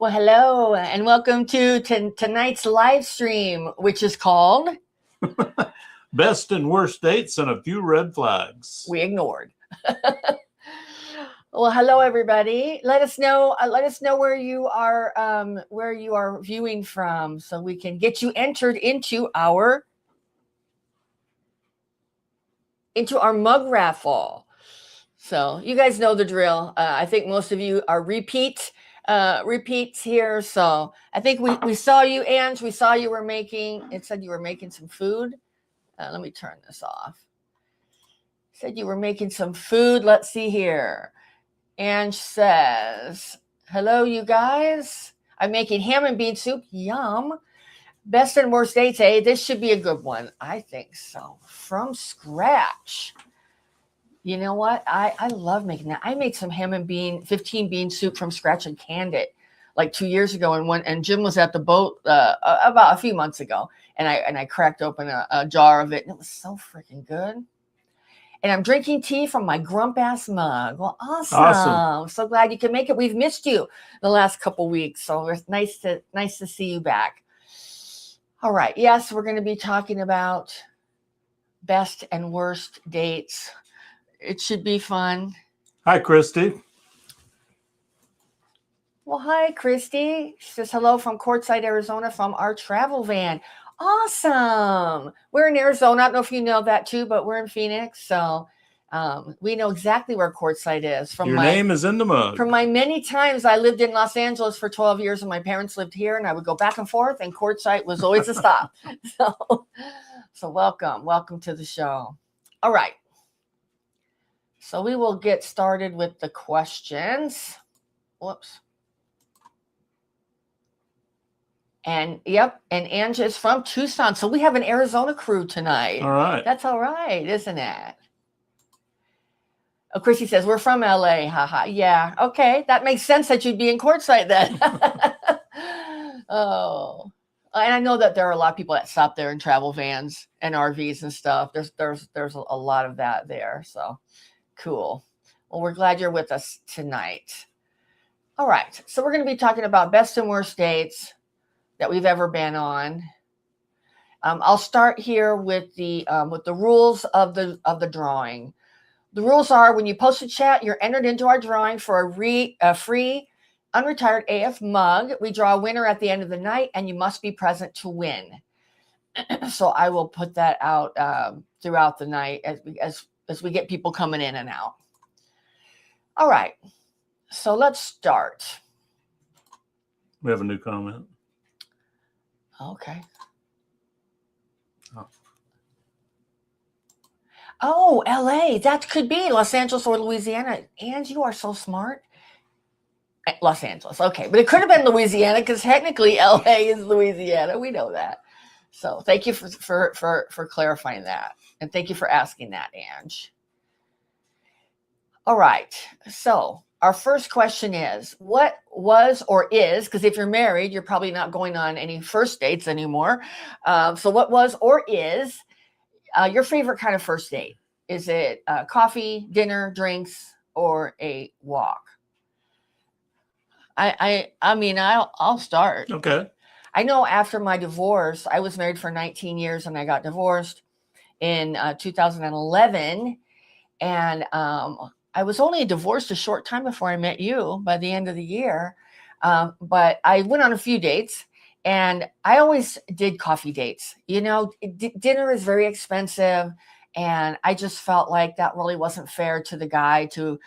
Well, hello, and welcome to tonight's live stream, which is called Best and Worst Dates and a Few Red Flags. We Ignored. Well, hello, everybody. Let us know where you are viewing from, so we can get you entered into our mug raffle. So you guys know the drill. I think most of you are repeats here. So I think we saw you, Ange. We saw you were making. It said you were making some food. Let me turn this off. It said you were making some food. Let's see here. Ange says, "Hello, you guys. I'm making ham and bean soup. Yum. Best and worst dates. Eh? This should be a good one. I think so. From scratch." You know what? I love making that. I made some ham and 15 bean soup from scratch and canned it like 2 years ago. And Jim was at the boat about a few months ago. And I cracked open a jar of it. And it was so freaking good. And I'm drinking tea from my grump ass mug. Well, awesome. So glad you can make it. We've missed you the last couple weeks. So it's nice to see you back. All right. Yes, we're going to be talking about best and worst dates. It should be fun. Hi, Christy. Well, hi, Christy. She says hello from Quartzsite, Arizona, from our travel van. Awesome. We're in Arizona. I don't know if you know that too, but we're in Phoenix. So we know exactly where Quartzsite is. Your name is in the mug. From my many times, I lived in Los Angeles for 12 years and my parents lived here, and I would go back and forth, and Quartzsite was always a stop. So welcome to the show. All right. So we will get started with the questions. Whoops. And yep, and Ange is from Tucson. So we have an Arizona crew tonight. All right. That's all right, isn't it? Oh, Chrissy says, we're from LA. Haha. Yeah. Okay. That makes sense that you'd be in Quartzsite then. Oh. And I know that there are a lot of people that stop there in travel vans and RVs and stuff. There's a lot of that there. So cool. Well, we're glad you're with us tonight. All right. So we're going to be talking about best and worst dates that we've ever been on. I'll start here with the rules of the drawing. The rules are: when you post a chat, you're entered into our drawing for a free Unretired AF mug. We draw a winner at the end of the night, and you must be present to win. So I will put that out throughout the night as we get people coming in and out. All right. So let's start. We have a new comment. Okay. Oh, LA. That could be Los Angeles or Louisiana. And you are so smart. Los Angeles. Okay. But it could have been Louisiana because technically LA is Louisiana. We know that. So thank you for clarifying that. And thank you for asking that, Ange. All right. So our first question is, what was or is, because if you're married, you're probably not going on any first dates anymore. So what was or is your favorite kind of first date? Is it coffee, dinner, drinks, or a walk? I mean, I'll start. Okay. I know after my divorce, I was married for 19 years and I got divorced in 2011. And I was only divorced a short time before I met you by the end of the year. But I went on a few dates and I always did coffee dates. You know, dinner is very expensive. And I just felt like that really wasn't fair to the guy to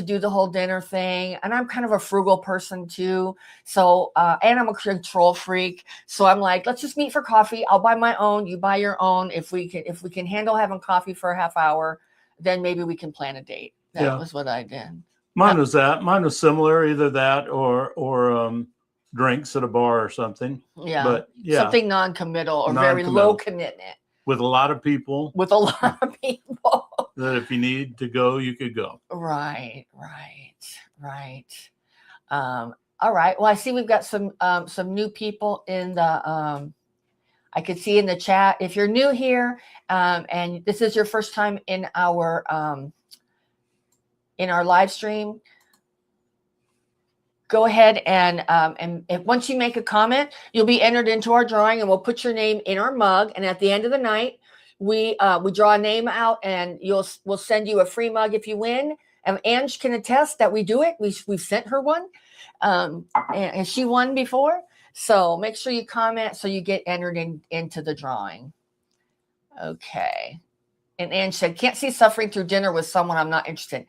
do the whole dinner thing. And I'm kind of a frugal person too. So, and I'm a control freak. So I'm like, let's just meet for coffee. I'll buy my own. You buy your own. If we can handle having coffee for a half hour, then maybe we can plan a date. That was what I did. Mine was that. Mine was similar, either that or drinks at a bar or something. Yeah. But yeah. Something non-committal or very low commitment. With a lot of people. That if you need to go, you could go. Right. All right. Well, I see we've got some new people in the I could see in the chat. If you're new here and this is your first time in our live stream, go ahead and once you make a comment, you'll be entered into our drawing, and we'll put your name in our mug. And at the end of the night, we draw a name out, and we'll send you a free mug if you win. And Ange can attest that we do it. We've sent her one, and she won before. So make sure you comment so you get entered into the drawing. Okay. And Ange said, "Can't see suffering through dinner with someone I'm not interested in."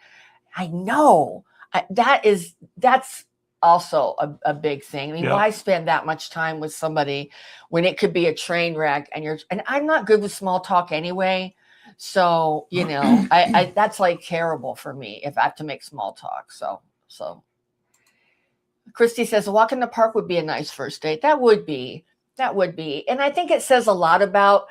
I know. That's also a big thing. I mean, why spend that much time with somebody when it could be a train wreck? And I'm not good with small talk anyway. So, I that's like terrible for me if I have to make small talk. So Christy says a walk in the park would be a nice first date. That would be. And I think it says a lot about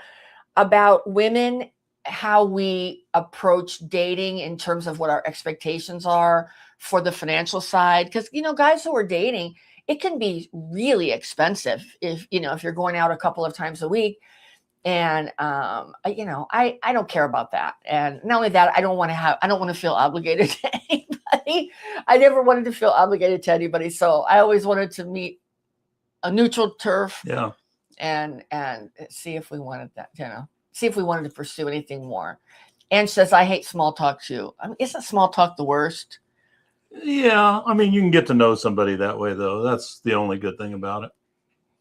women, how we approach dating in terms of what our expectations are for the financial side. Because, guys who are dating, it can be really expensive if you're going out a couple of times a week. And, I don't care about that. And not only that, I don't want to feel obligated to anybody. I never wanted to feel obligated to anybody. So I always wanted to meet a neutral turf. Yeah. And see if we wanted that, see if we wanted to pursue anything more. Ange says, I hate small talk too. I mean, isn't small talk the worst? Yeah. I mean, you can get to know somebody that way, though. That's the only good thing about it.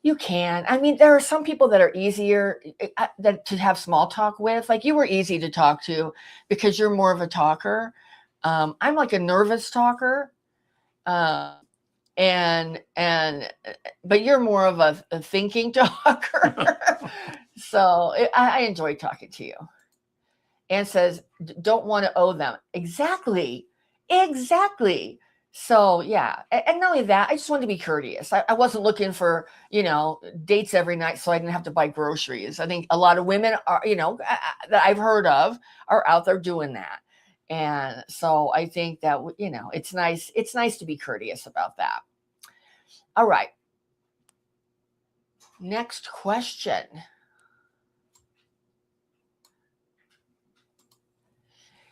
You can. I mean, there are some people that are easier to have small talk with. Like you were easy to talk to because you're more of a talker. I'm like a nervous talker. But you're more of a thinking talker. So I enjoy talking to you. Anne says, don't want to owe them. Exactly. So yeah. And not only that, I just wanted to be courteous. I wasn't looking for, dates every night so I didn't have to buy groceries. I think a lot of women are, that I've heard of are out there doing that. And so I think that, it's nice to be courteous about that. All right. Next question.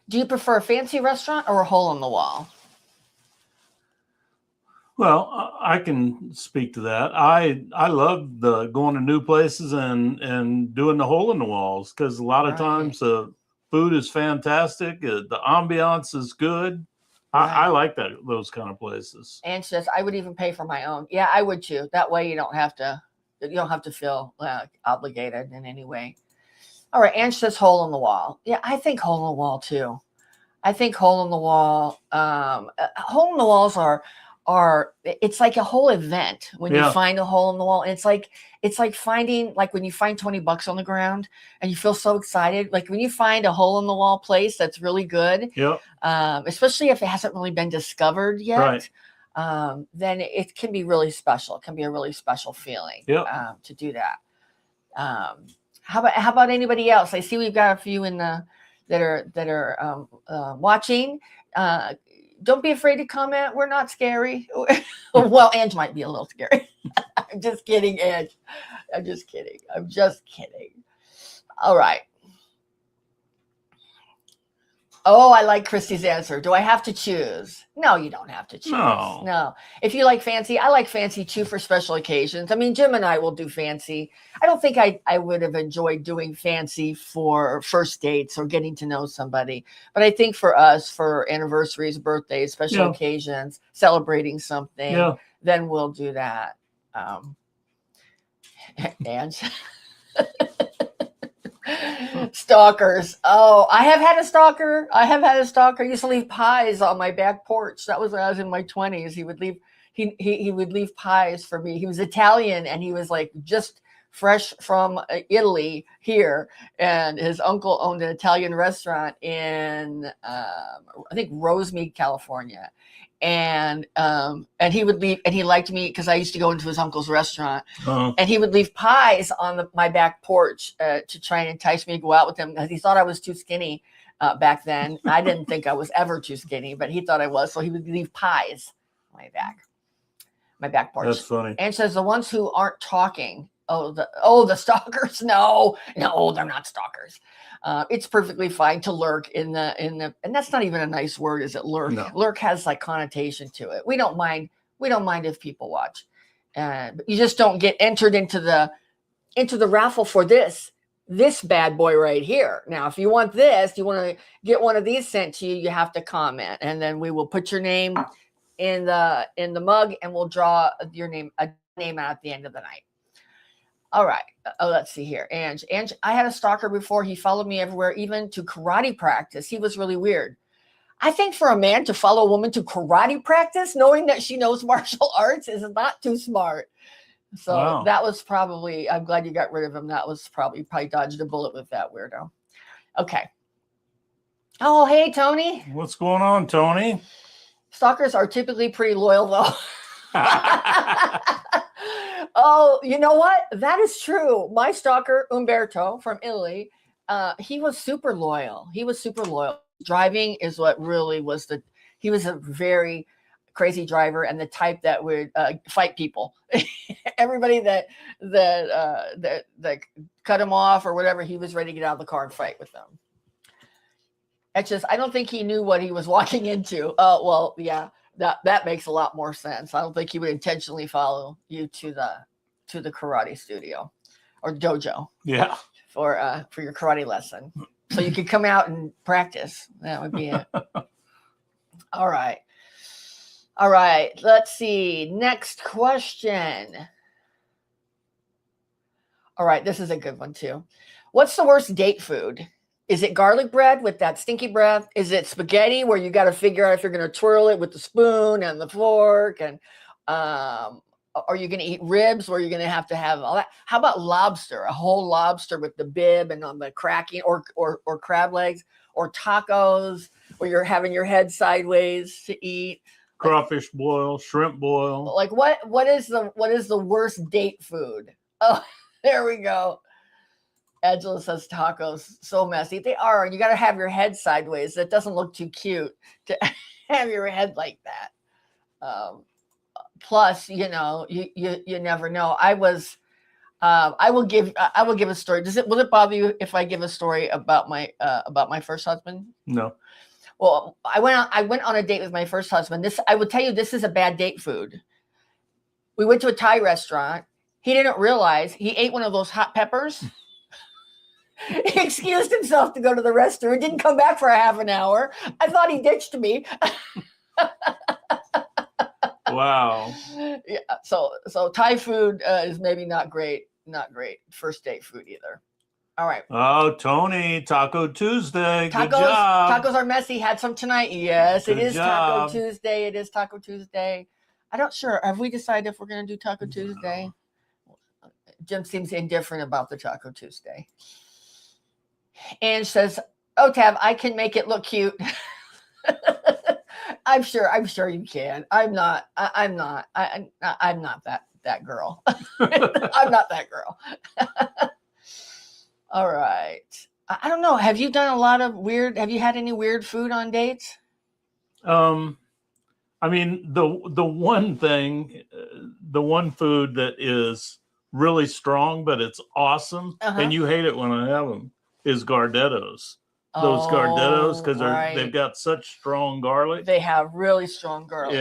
Do you prefer a fancy restaurant or a hole in the wall? Well, I can speak to that. I love the going to new places and doing the hole in the walls because a lot of times the food is fantastic. The ambiance is good. I like those kind of places. And says I would even pay for my own. Yeah, I would too. That way you don't have to feel obligated in any way. All right, Ange says hole in the wall. Yeah, I think hole in the wall too. I think hole in the wall. Hole in the walls are it's like a whole event when you find a hole in the wall. And it's like finding, like when you find $20 on the ground and you feel so excited. Like when you find a hole in the wall place that's really good, especially if it hasn't really been discovered yet, then it can be really special. It can be a really special feeling to do that. How about anybody else? I see we've got a few in the that are watching. Don't be afraid to comment. We're not scary. Well, Ange might be a little scary. I'm just kidding, Ange. I'm just kidding. All right. Oh, I like Christy's answer. Do I have to choose? No, you don't have to choose. No. If you like fancy, I like fancy too for special occasions. I mean, Jim and I will do fancy. I don't think I would have enjoyed doing fancy for first dates or getting to know somebody. But I think for us, for anniversaries, birthdays, special occasions, celebrating something, then we'll do that. And stalkers. Oh, I have had a stalker. I used to leave pies on my back porch. That was when I was in my 20s. He would leave pies for me. He was Italian and he was like just fresh from Italy here. And his uncle owned an Italian restaurant in I think Rosemead, California. And he would leave, and he liked me because I used to go into his uncle's restaurant, and he would leave pies on my back porch to try and entice me to go out with him because he thought I was too skinny back then. I didn't think I was ever too skinny, but he thought I was, so he would leave pies on my back porch. That's funny. And says the ones who aren't talking. The stalkers. No, they're not stalkers. It's perfectly fine to lurk in the, and that's not even a nice word, is it? Lurk. No. Lurk has like connotation to it. We don't mind We don't mind if people watch. But you just don't get entered into the raffle for this bad boy right here. Now, if you want this, you want to get one of these sent to you, you have to comment, and then we will put your name in the mug, and we'll draw your name out at the end of the night. All right. Let's see here. Ange, I had a stalker before. He followed me everywhere, even to karate practice. He was really weird. I think for a man to follow a woman to karate practice, knowing that she knows martial arts, is not too smart. So wow. That was probably, I'm glad you got rid of him. That was probably dodged a bullet with that weirdo. Okay. Oh, hey, Tony. What's going on, Tony? Stalkers are typically pretty loyal, though. Oh, you know what? That is true. My stalker, Umberto from Italy, he was super loyal. Driving is what really was he was a very crazy driver and the type that would fight people. Everybody that cut him off or whatever, he was ready to get out of the car and fight with them. It's just, I don't think he knew what he was walking into. Oh, well, yeah. That makes a lot more sense. I don't think he would intentionally follow you to the karate studio or dojo. Yeah. For your karate lesson. So you could come out and practice. That would be it. All right. Let's see. Next question. All right. This is a good one too. What's the worst date food? Is it garlic bread with that stinky breath? Is it spaghetti where you got to figure out if you're going to twirl it with the spoon and the fork? And are you going to eat ribs where you're going to have all that? How about lobster? A whole lobster with the bib and on the cracking, or crab legs, or tacos where you're having your head sideways to eat. Crawfish boil, shrimp boil. Like what is the worst date food? Oh, there we go. Angela says tacos, so messy. They are. You got to have your head sideways. That doesn't look too cute to have your head like that. Plus, you never know. I will give a story. Will it bother you if I give a story about my first husband? No. Well, I went on a date with my first husband. I will tell you, this is a bad date food. We went to a Thai restaurant. He didn't realize he ate one of those hot peppers. He excused himself to go to the restroom. Didn't come back for a half an hour. I thought he ditched me. Wow. Yeah. So Thai food is maybe not great first date food either. All right. Oh, Tony, Taco Tuesday. Good job. Tacos are messy. Had some tonight. Yes, Good it is job. Taco Tuesday. It is Taco Tuesday. I'm not sure. Have we decided if we're going to do Taco Tuesday? Jim seems indifferent about the Taco Tuesday. Ange says, "Oh, Tab, I can make it look cute." I'm sure you can. I'm not that girl. I'm not that girl. All right. I don't know. Have you had any weird food on dates? I mean, the one food that is really strong, but it's awesome, and you hate it when I have them, is Gardettos. Those Gardettos, because they've got such strong garlic. They have really strong garlic.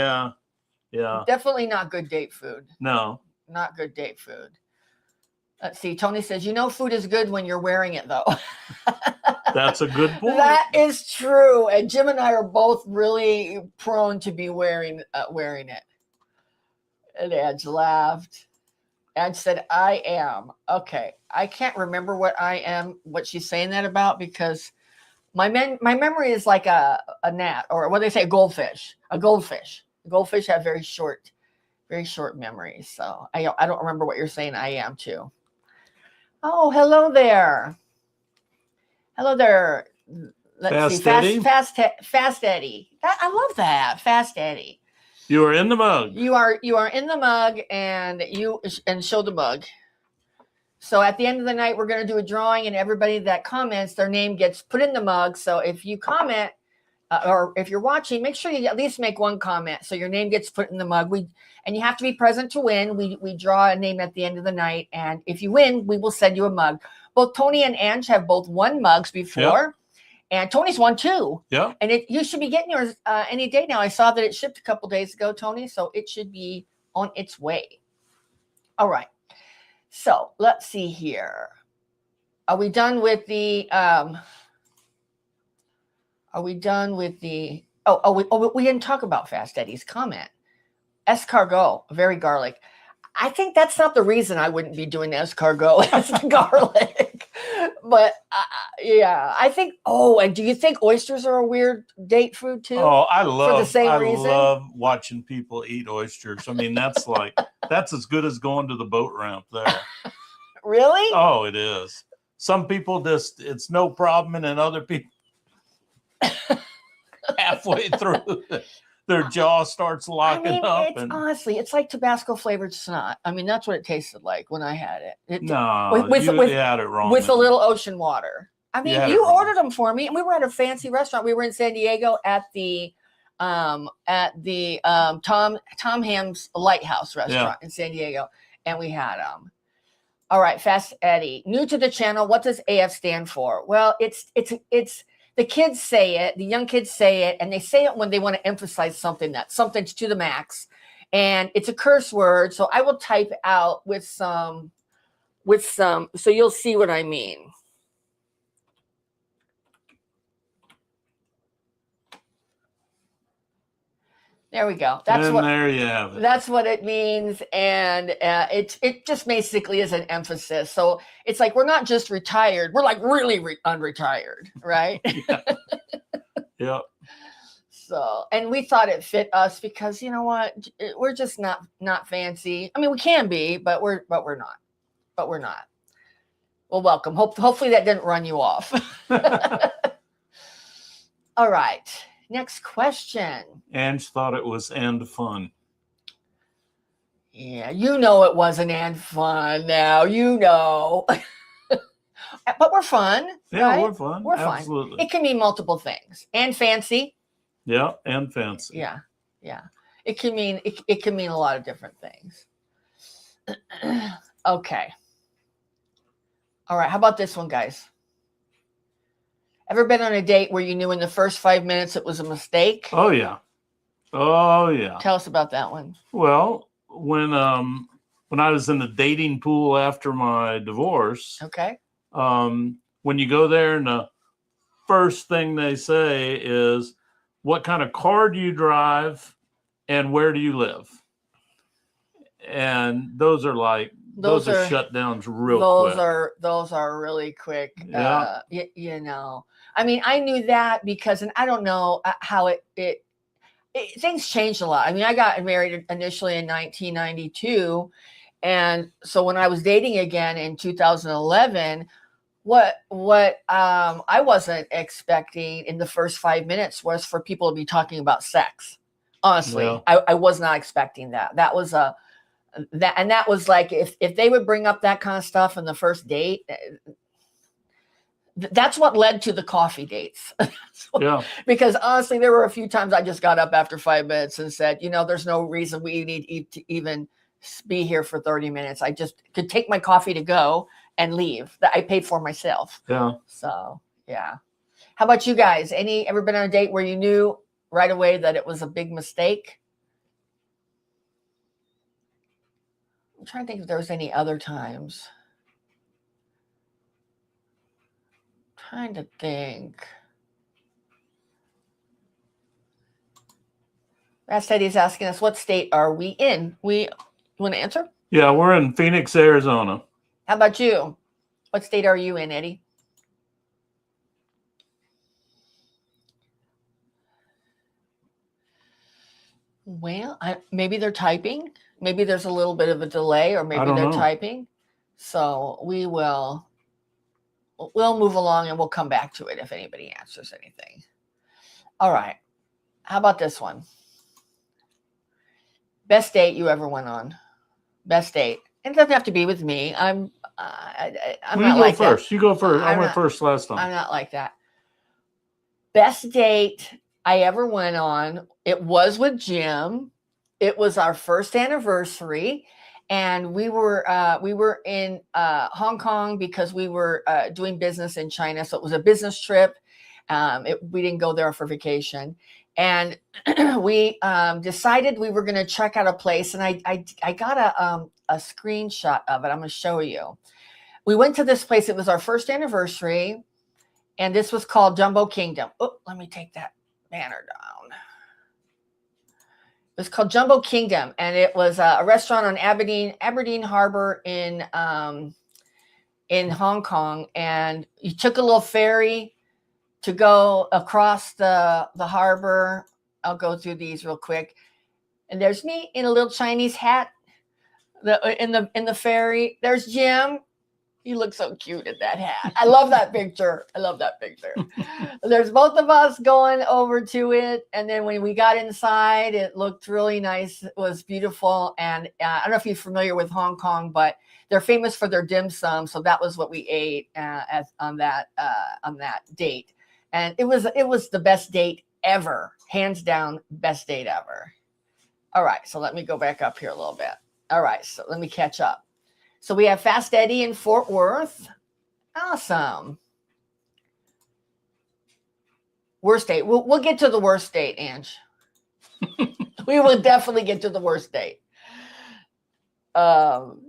Yeah. Definitely not good date food. No. Not good date food. Let's see. Tony says, food is good when you're wearing it, though. That's a good point. That is true. And Jim and I are both really prone to be wearing it. And Edge laughed. Edge said, I am. Okay. I can't remember what she's saying that about, because my memory is like a gnat, or what they say, a goldfish. Goldfish have very short memories. So I don't remember what you're saying. I am too. Oh, hello there. Let's see. Fast Eddie. I love that. Fast Eddie. You are in the mug. You are in the mug, and show the mug. So at the end of the night, we're going to do a drawing, and everybody that comments, their name gets put in the mug. So if you comment, or if you're watching, make sure you at least make one comment so your name gets put in the mug. And you have to be present to win. We draw a name at the end of the night, and if you win, we will send you a mug. Both Tony and Ange have both won mugs before. And Tony's won too. Yeah. And you should be getting yours any day now. I saw that it shipped a couple days ago, Tony. So it should be on its way. All right. So let's see here. Are we done with the we didn't talk about Fast Eddie's comment. Escargot, very garlic. I think that's not the reason I wouldn't be doing escargot as the garlic. But yeah, I think, and do you think oysters are a weird date food too? Oh, I reason? love watching people eat oysters. I mean, that's as good as going to the boat ramp there. Really? Oh, it is. Some people it's no problem. And then other people halfway through their jaw starts locking up. Honestly, it's like Tabasco flavored snot. I mean, that's what it tasted like when I had it. You had it wrong. With a little ocean water. I mean, you ordered them for me, and we were at a fancy restaurant. We were in San Diego at the Tom Ham's Lighthouse restaurant in San Diego, and we had them. All right, Fast Eddie, new to the channel. What does AF stand for? Well, it's the kids say it, the young kids say it, and they say it when they want to emphasize something something's to the max, and it's a curse word. So I will type out with some, so you'll see what I mean. There we go. There you have it. That's what it means, and it just basically is an emphasis. So it's like we're not just retired; we're like really unretired, right? Yeah. So, and we thought it fit us because you know what, we're just not fancy. I mean, we can be, but we're not. But we're not. Well, welcome. Hopefully that didn't run you off. All right. Next question. Ange thought it was and fun. Yeah, it wasn't and fun now, But we're fun. Yeah, right? we're fun. We're fun. Absolutely. It can mean multiple things. And fancy. Yeah, and fancy. Yeah. It can mean a lot of different things. Okay. All right, how about this one, guys? Ever been on a date where you knew in the first 5 minutes it was a mistake? Oh yeah. Tell us about that one. Well, when I was in the dating pool after my divorce, okay. When you go there and the first thing they say is, what kind of car do you drive and where do you live? And those are shutdowns real quick. Those are really quick. Yeah. I mean, I knew that because, and I don't know how it things changed a lot. I mean, I got married initially in 1992. And so when I was dating again in 2011, what I wasn't expecting in the first 5 minutes was for people to be talking about sex. Honestly, yeah. I was not expecting that. That was that was like, if they would bring up that kind of stuff in the first date, that's what led to the coffee dates. Yeah. Because honestly, there were a few times I just got up after 5 minutes and said, there's no reason we need to even be here for 30 minutes. I just could take my coffee to go and leave. That I paid for myself. Yeah. So, yeah. How about you guys? Ever been on a date where you knew right away that it was a big mistake? I'm trying to think if there was any other times. Trying to think. Fast Eddie's asking us, what state are we in? You want to answer? Yeah, we're in Phoenix, Arizona. How about you? What state are you in, Eddie? Well, maybe they're typing. Maybe there's a little bit of a delay, or maybe they're typing. So we'll move along and we'll come back to it if anybody answers anything. All right. How about this one? Best date you ever went on? Best date. It doesn't have to be with me. I'm not like that. You go first. I went first last time. I'm not like that. Best date I ever went on. It was with Jim. It was our first anniversary. And we were in Hong Kong because we were doing business in China. So it was a business trip. We didn't go there for vacation. And we decided we were going to check out a place. And I got a screenshot of it. I'm going to show you. We went to this place. It was our first anniversary. And this was called Jumbo Kingdom. Oh, let me take that banner down. It was called Jumbo Kingdom. And it was a restaurant on Aberdeen Harbor in Hong Kong. And you took a little ferry to go across the harbor. I'll go through these real quick. And there's me in a little Chinese hat in the ferry. There's Jim. You look so cute in that hat. I love that picture. There's both of us going over to it. And then when we got inside, it looked really nice. It was beautiful. And I don't know if you're familiar with Hong Kong, but they're famous for their dim sum. So that was what we ate on that date. And it was the best date ever. Hands down, best date ever. All right. So let me go back up here a little bit. All right. So let me catch up. So we have Fast Eddie in Fort Worth. Awesome. Worst date. We'll get to the worst date, Ange. We will definitely get to the worst date. Dawn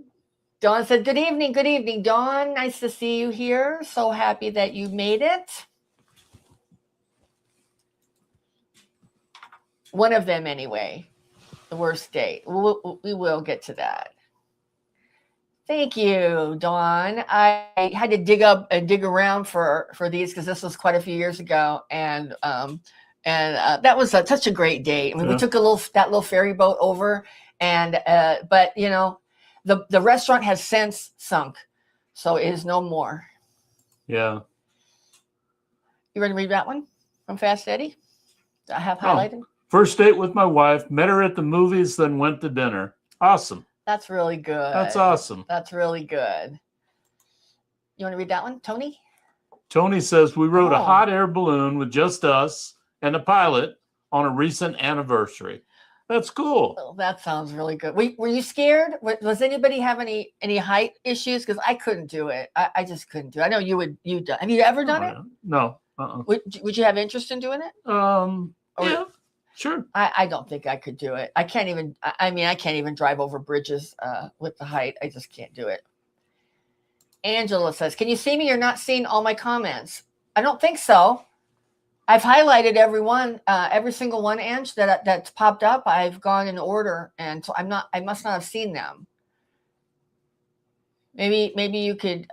said, good evening. Good evening, Dawn. Nice to see you here. So happy that you made it. One of them anyway. The worst date. We will get to that. Thank you, Dawn. I had to dig around for these because this was quite a few years ago, and that was such a great date. I mean, we took that little ferry boat over, and but you know, the restaurant has since sunk, so it is no more. Yeah. You ready to read that one from Fast Eddie? I have highlighted. First date with my wife. Met her at the movies, then went to dinner. Awesome. That's really good. That's awesome. That's really good. You want to read that one, Tony? Tony says, we rode a hot air balloon with just us and a pilot on a recent anniversary. That's cool. Oh, that sounds really good. Were you scared? Was anybody have any height issues? Because I couldn't do it. I just couldn't do it. I know you would. Have you ever done it? No. Would you have interest in doing it? Yeah. Sure. I don't think I could do it. I can't even drive over bridges with the height. I just can't do it. Angela says, can you see me? You're not seeing all my comments. I don't think so. I've highlighted every single one, Ange, that's popped up. I've gone in order, and so I must not have seen them. Maybe you could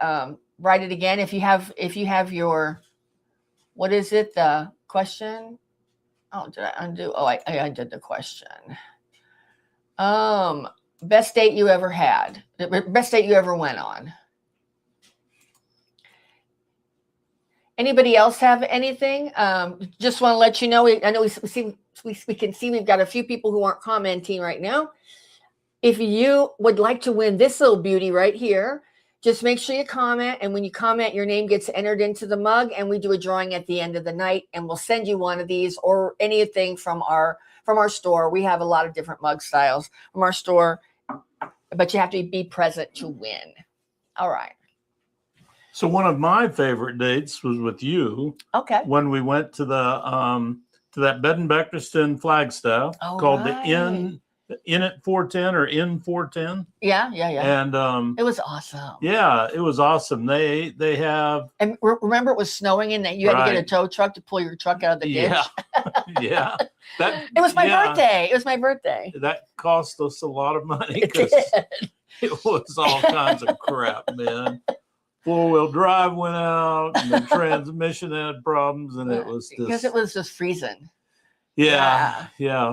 write it again if you have your, what is it, the question? Oh, did I undo? Oh, I undid the question. Best date you ever had? Best date you ever went on? Anybody else have anything? Just want to let you know. I know we can see we've got a few people who aren't commenting right now. If you would like to win this little beauty right here, just make sure you comment, and when you comment, your name gets entered into the mug, and we do a drawing at the end of the night, and we'll send you one of these or anything from our store. We have a lot of different mug styles from our store, but you have to be present to win. All right. So one of my favorite dates was with you. Okay. When we went to that bed and breakfast in Flagstaff called the Inn at 410 or Inn 410. Yeah. And it was awesome. Yeah, it was awesome. They have. And remember, it was snowing and that you had to get a tow truck to pull your truck out of the ditch. Yeah. It was my birthday. It was my birthday. That cost us a lot of money because it was all kinds of crap, man. 4-wheel drive went out, and the transmission had problems, and it was just because it was just freezing. Yeah.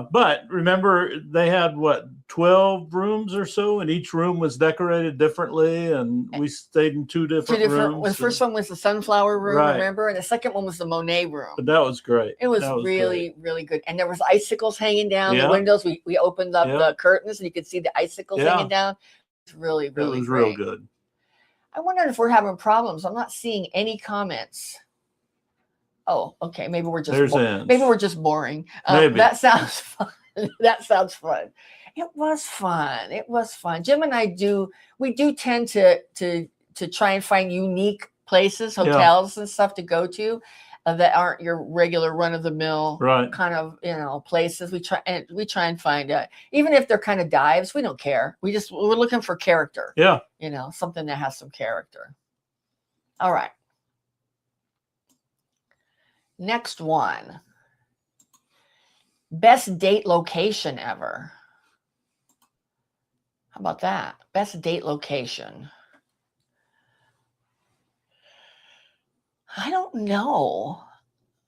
But remember, they had 12 rooms or so, and each room was decorated differently, and we stayed in two different rooms. The first one was the sunflower room, remember, and the second one was the Monet room. But that was great. It was really good, and there was icicles hanging down the windows. We opened up the curtains, and you could see the icicles hanging down. It's really great. Real good. I wonder if we're having problems. I'm not seeing any comments. Oh, okay. Maybe we're just boring. Maybe. That sounds fun. That sounds fun. It was fun. Jim and I do tend to try and find unique places, hotels and stuff to go to. that aren't your regular run of the mill Right. kind of, places. We try and find even if they're kind of dives, we don't care. We're looking for character. Yeah. Something that has some character. All right. Next one. Best date location ever. How about that? Best date location. I don't know.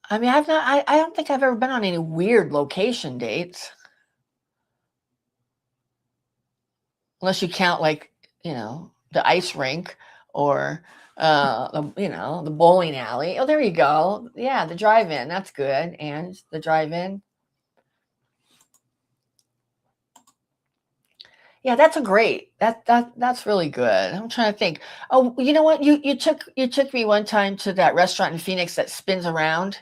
I mean, I don't think I've ever been on any weird location dates. Unless you count the ice rink or the bowling alley. Oh, there you go. Yeah, the drive-in. That's good. And the drive-in. Yeah, that's that's really good. I'm trying to think. Oh, you know what? You took me one time to that restaurant in Phoenix that spins around.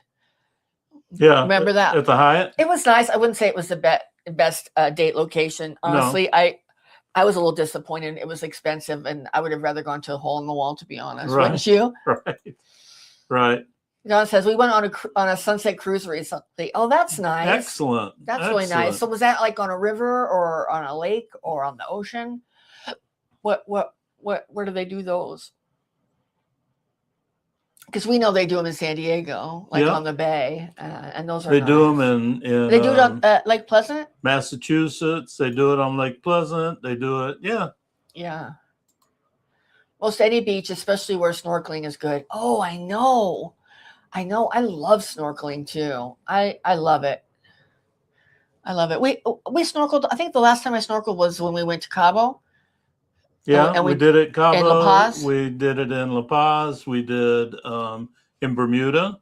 Yeah. Remember that? At the Hyatt? It was nice. I wouldn't say it was the best date location. Honestly, No. I was a little disappointed. It was expensive, and I would have rather gone to a hole in the wall, to be honest. Right. Wouldn't you? Right. John says we went on a sunset cruise recently. Oh, that's nice. Excellent. That's really nice. So was that like on a river or on a lake or on the ocean? Where do they do those? Because we know they do them in San Diego, like on the bay, and those are they nice. do them in they do it on Lake Pleasant, Massachusetts. They do it on Lake Pleasant. They do it, yeah. Most any beach, especially where snorkeling is good. Oh, I know. I love snorkeling too. I love it. I love it. We snorkeled. I think the last time I snorkeled was when we went to Cabo. Yeah, and we did it Cabo. In La Paz. We did it in La Paz. We did in Bermuda.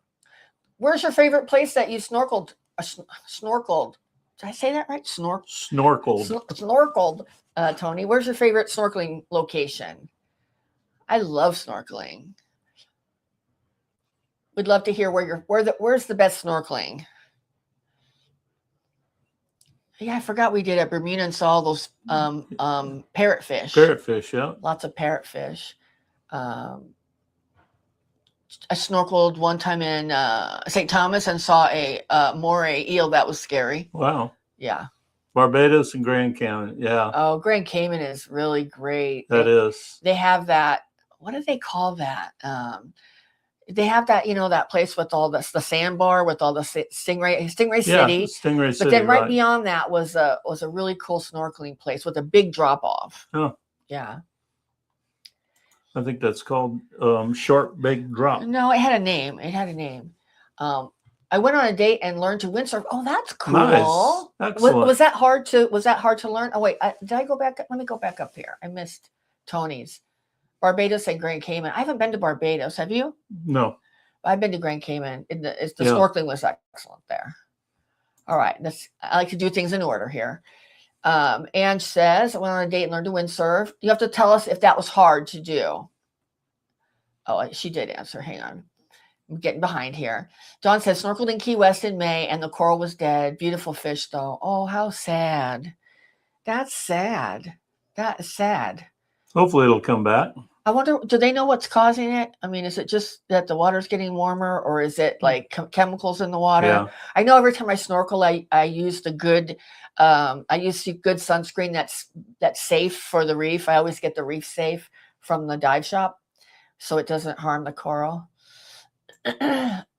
Where's your favorite place that you snorkeled? Snorkeled. Did I say that right? Snorkeled. Snorkeled, Tony. Where's your favorite snorkeling location? I love snorkeling. We'd love to hear where's the best snorkeling. Yeah, I forgot we did at Bermuda and saw all those parrotfish. Parrotfish, yeah. Lots of parrotfish. I snorkeled one time in St. Thomas and saw a moray eel. That was scary. Wow. Yeah. Barbados and Grand Cayman, yeah. Oh, Grand Cayman is really great. They have that. What do they call that? They have that, that place with all the sandbar with all the Stingray City. Stingray City. But then right beyond that was a really cool snorkeling place with a big drop off. Oh. Yeah. I think that's called Short Big Drop. No, it had a name. I went on a date and learned to windsurf. Oh, that's cool. Nice. Excellent. Was that hard to learn? Oh wait, did I go back? Let me go back up here. I missed Tony's. Barbados and Grand Cayman. I haven't been to Barbados. Have you? No. I've been to Grand Cayman. Snorkeling was excellent there. All right. I like to do things in order here. Ange says, I went on a date and learned to windsurf. You have to tell us if that was hard to do. Oh, she did answer. Hang on. I'm getting behind here. Dawn says, snorkeled in Key West in May and the coral was dead. Beautiful fish, though. Oh, how sad. That's sad. That is sad. Hopefully it'll come back. I wonder, do they know what's causing it? I mean, is it just that the water's getting warmer or is it like chemicals in the water? Yeah. I know every time I snorkel, I use the good, good sunscreen that's safe for the reef. I always get the Reef Safe from the dive shop so it doesn't harm the coral.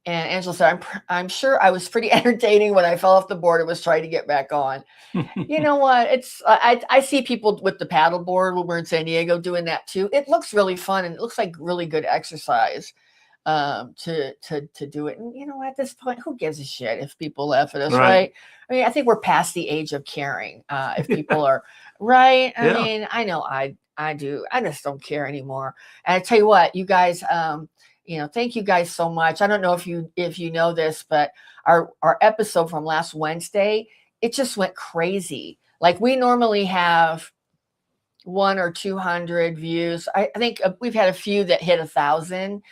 And Angela said, I'm sure I was pretty entertaining when I fell off the board and was trying to get back on. You know what? I see people with the paddle board when we're in San Diego doing that too. It looks really fun and it looks like really good exercise to do it. And you know, at this point, who gives a shit if people laugh at us, right? I mean, I think we're past the age of caring. If people are right. I mean, I know I do. I just don't care anymore. And I tell you what, you guys, thank you guys so much. I don't know if you know this, but our episode from last Wednesday, it just went crazy. Like we normally have 100 or 200 views. I think we've had a few that hit 1,000.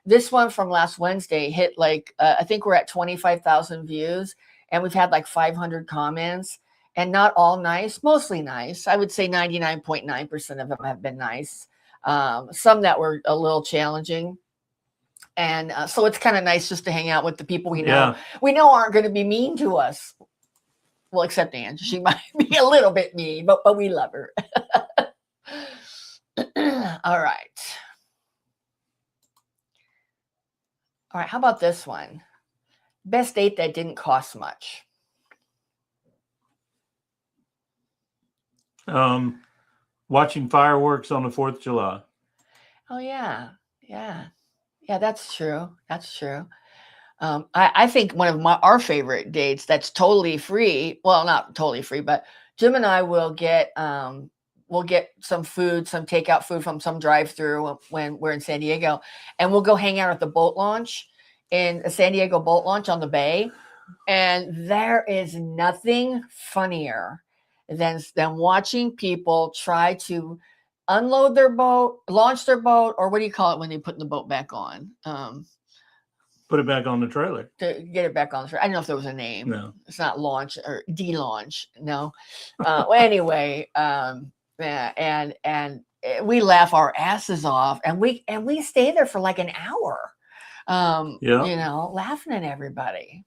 This one from last Wednesday hit I think we're at 25,000 views and we've had like 500 comments and not all nice, mostly nice. I would say 99.9% of them have been nice. Some that were a little challenging. And so it's kind of nice just to hang out with the people we know. Yeah. We know aren't going to be mean to us. Well, except Ange. She might be a little bit mean, but we love her. All right. All right. How about this one? Best date that didn't cost much. Watching fireworks on the 4th of July. Oh, yeah. Yeah. Yeah, that's true. That's true. I think one of our favorite dates that's totally free. Well, not totally free, but Jim and I will get some food, some takeout food from some drive-through when we're in San Diego, and we'll go hang out at the boat launch in the San Diego boat launch on the bay. And there is nothing funnier than watching people try to unload their boat, launch their boat, or what do you call it when they put the boat back on? Put it back on the trailer. To get it back on the trailer. I don't know if there was a name. No. It's not launch or de-launch. No. Well, anyway, and we laugh our asses off, and we stay there for like an hour. You know, laughing at everybody.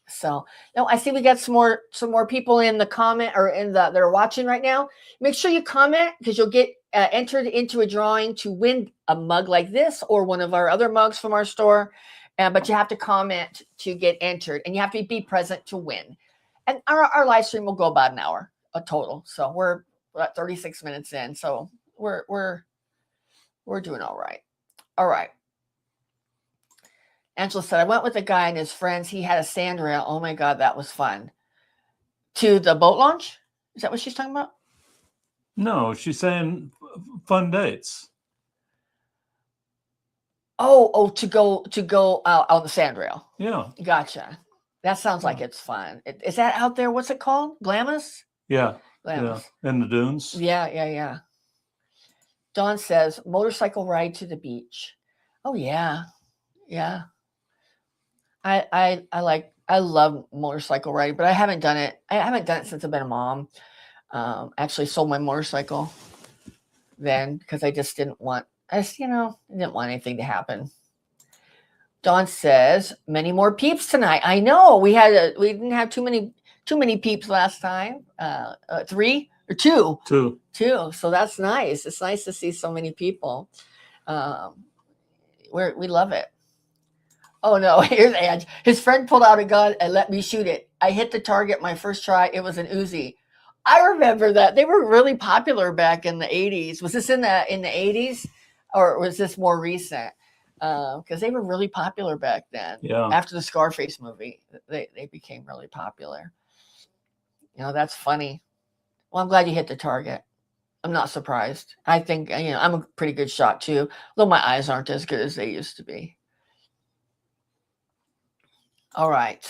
So, no, I see we got some more people in the comment or that are watching right now. Make sure you comment because you'll get entered into a drawing to win a mug like this or one of our other mugs from our store. But you have to comment to get entered, and you have to be present to win. And our live stream will go about an hour a total. So we're about 36 minutes in. So we're doing all right. All right. Angela said, I went with a guy and his friends. He had a sand rail. Oh, my God, that was fun. To the boat launch? Is that what she's talking about? No, she's saying fun dates. Oh, to go out on the sand rail. Yeah. Gotcha. That sounds like it's fun. Is that out there? What's it called? Glamis? Yeah. Glamis. Yeah. In the dunes. Yeah. Dawn says, motorcycle ride to the beach. Oh, yeah. Yeah. I love motorcycle riding, but I haven't done it. I haven't done it since I've been a mom. Actually sold my motorcycle then because I just didn't want anything to happen. Dawn says, many more peeps tonight. I know we didn't have too many peeps last time. 3 or 2? 2. So that's nice. It's nice to see so many people. We love it. Oh, no, here's Ange. His friend pulled out a gun and let me shoot it. I hit the target my first try. It was an Uzi. I remember that. They were really popular back in the 80s. Was this in the 80s or was this more recent? Because they were really popular back then. Yeah. After the Scarface movie, they became really popular. You know, that's funny. Well, I'm glad you hit the target. I'm not surprised. I think, I'm a pretty good shot too, though my eyes aren't as good as they used to be. All right.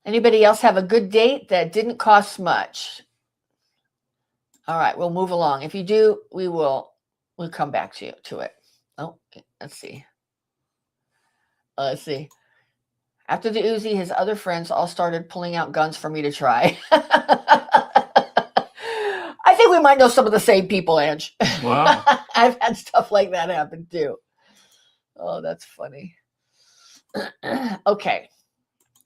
Anybody else have a good date that didn't cost much? All right, we'll move along. If you do, we'll come back to it. Oh, let's see. Let's see. After the Uzi, his other friends all started pulling out guns for me to try. I think we might know some of the same people, Ange. Wow. I've had stuff like that happen too. Oh, that's funny. Okay.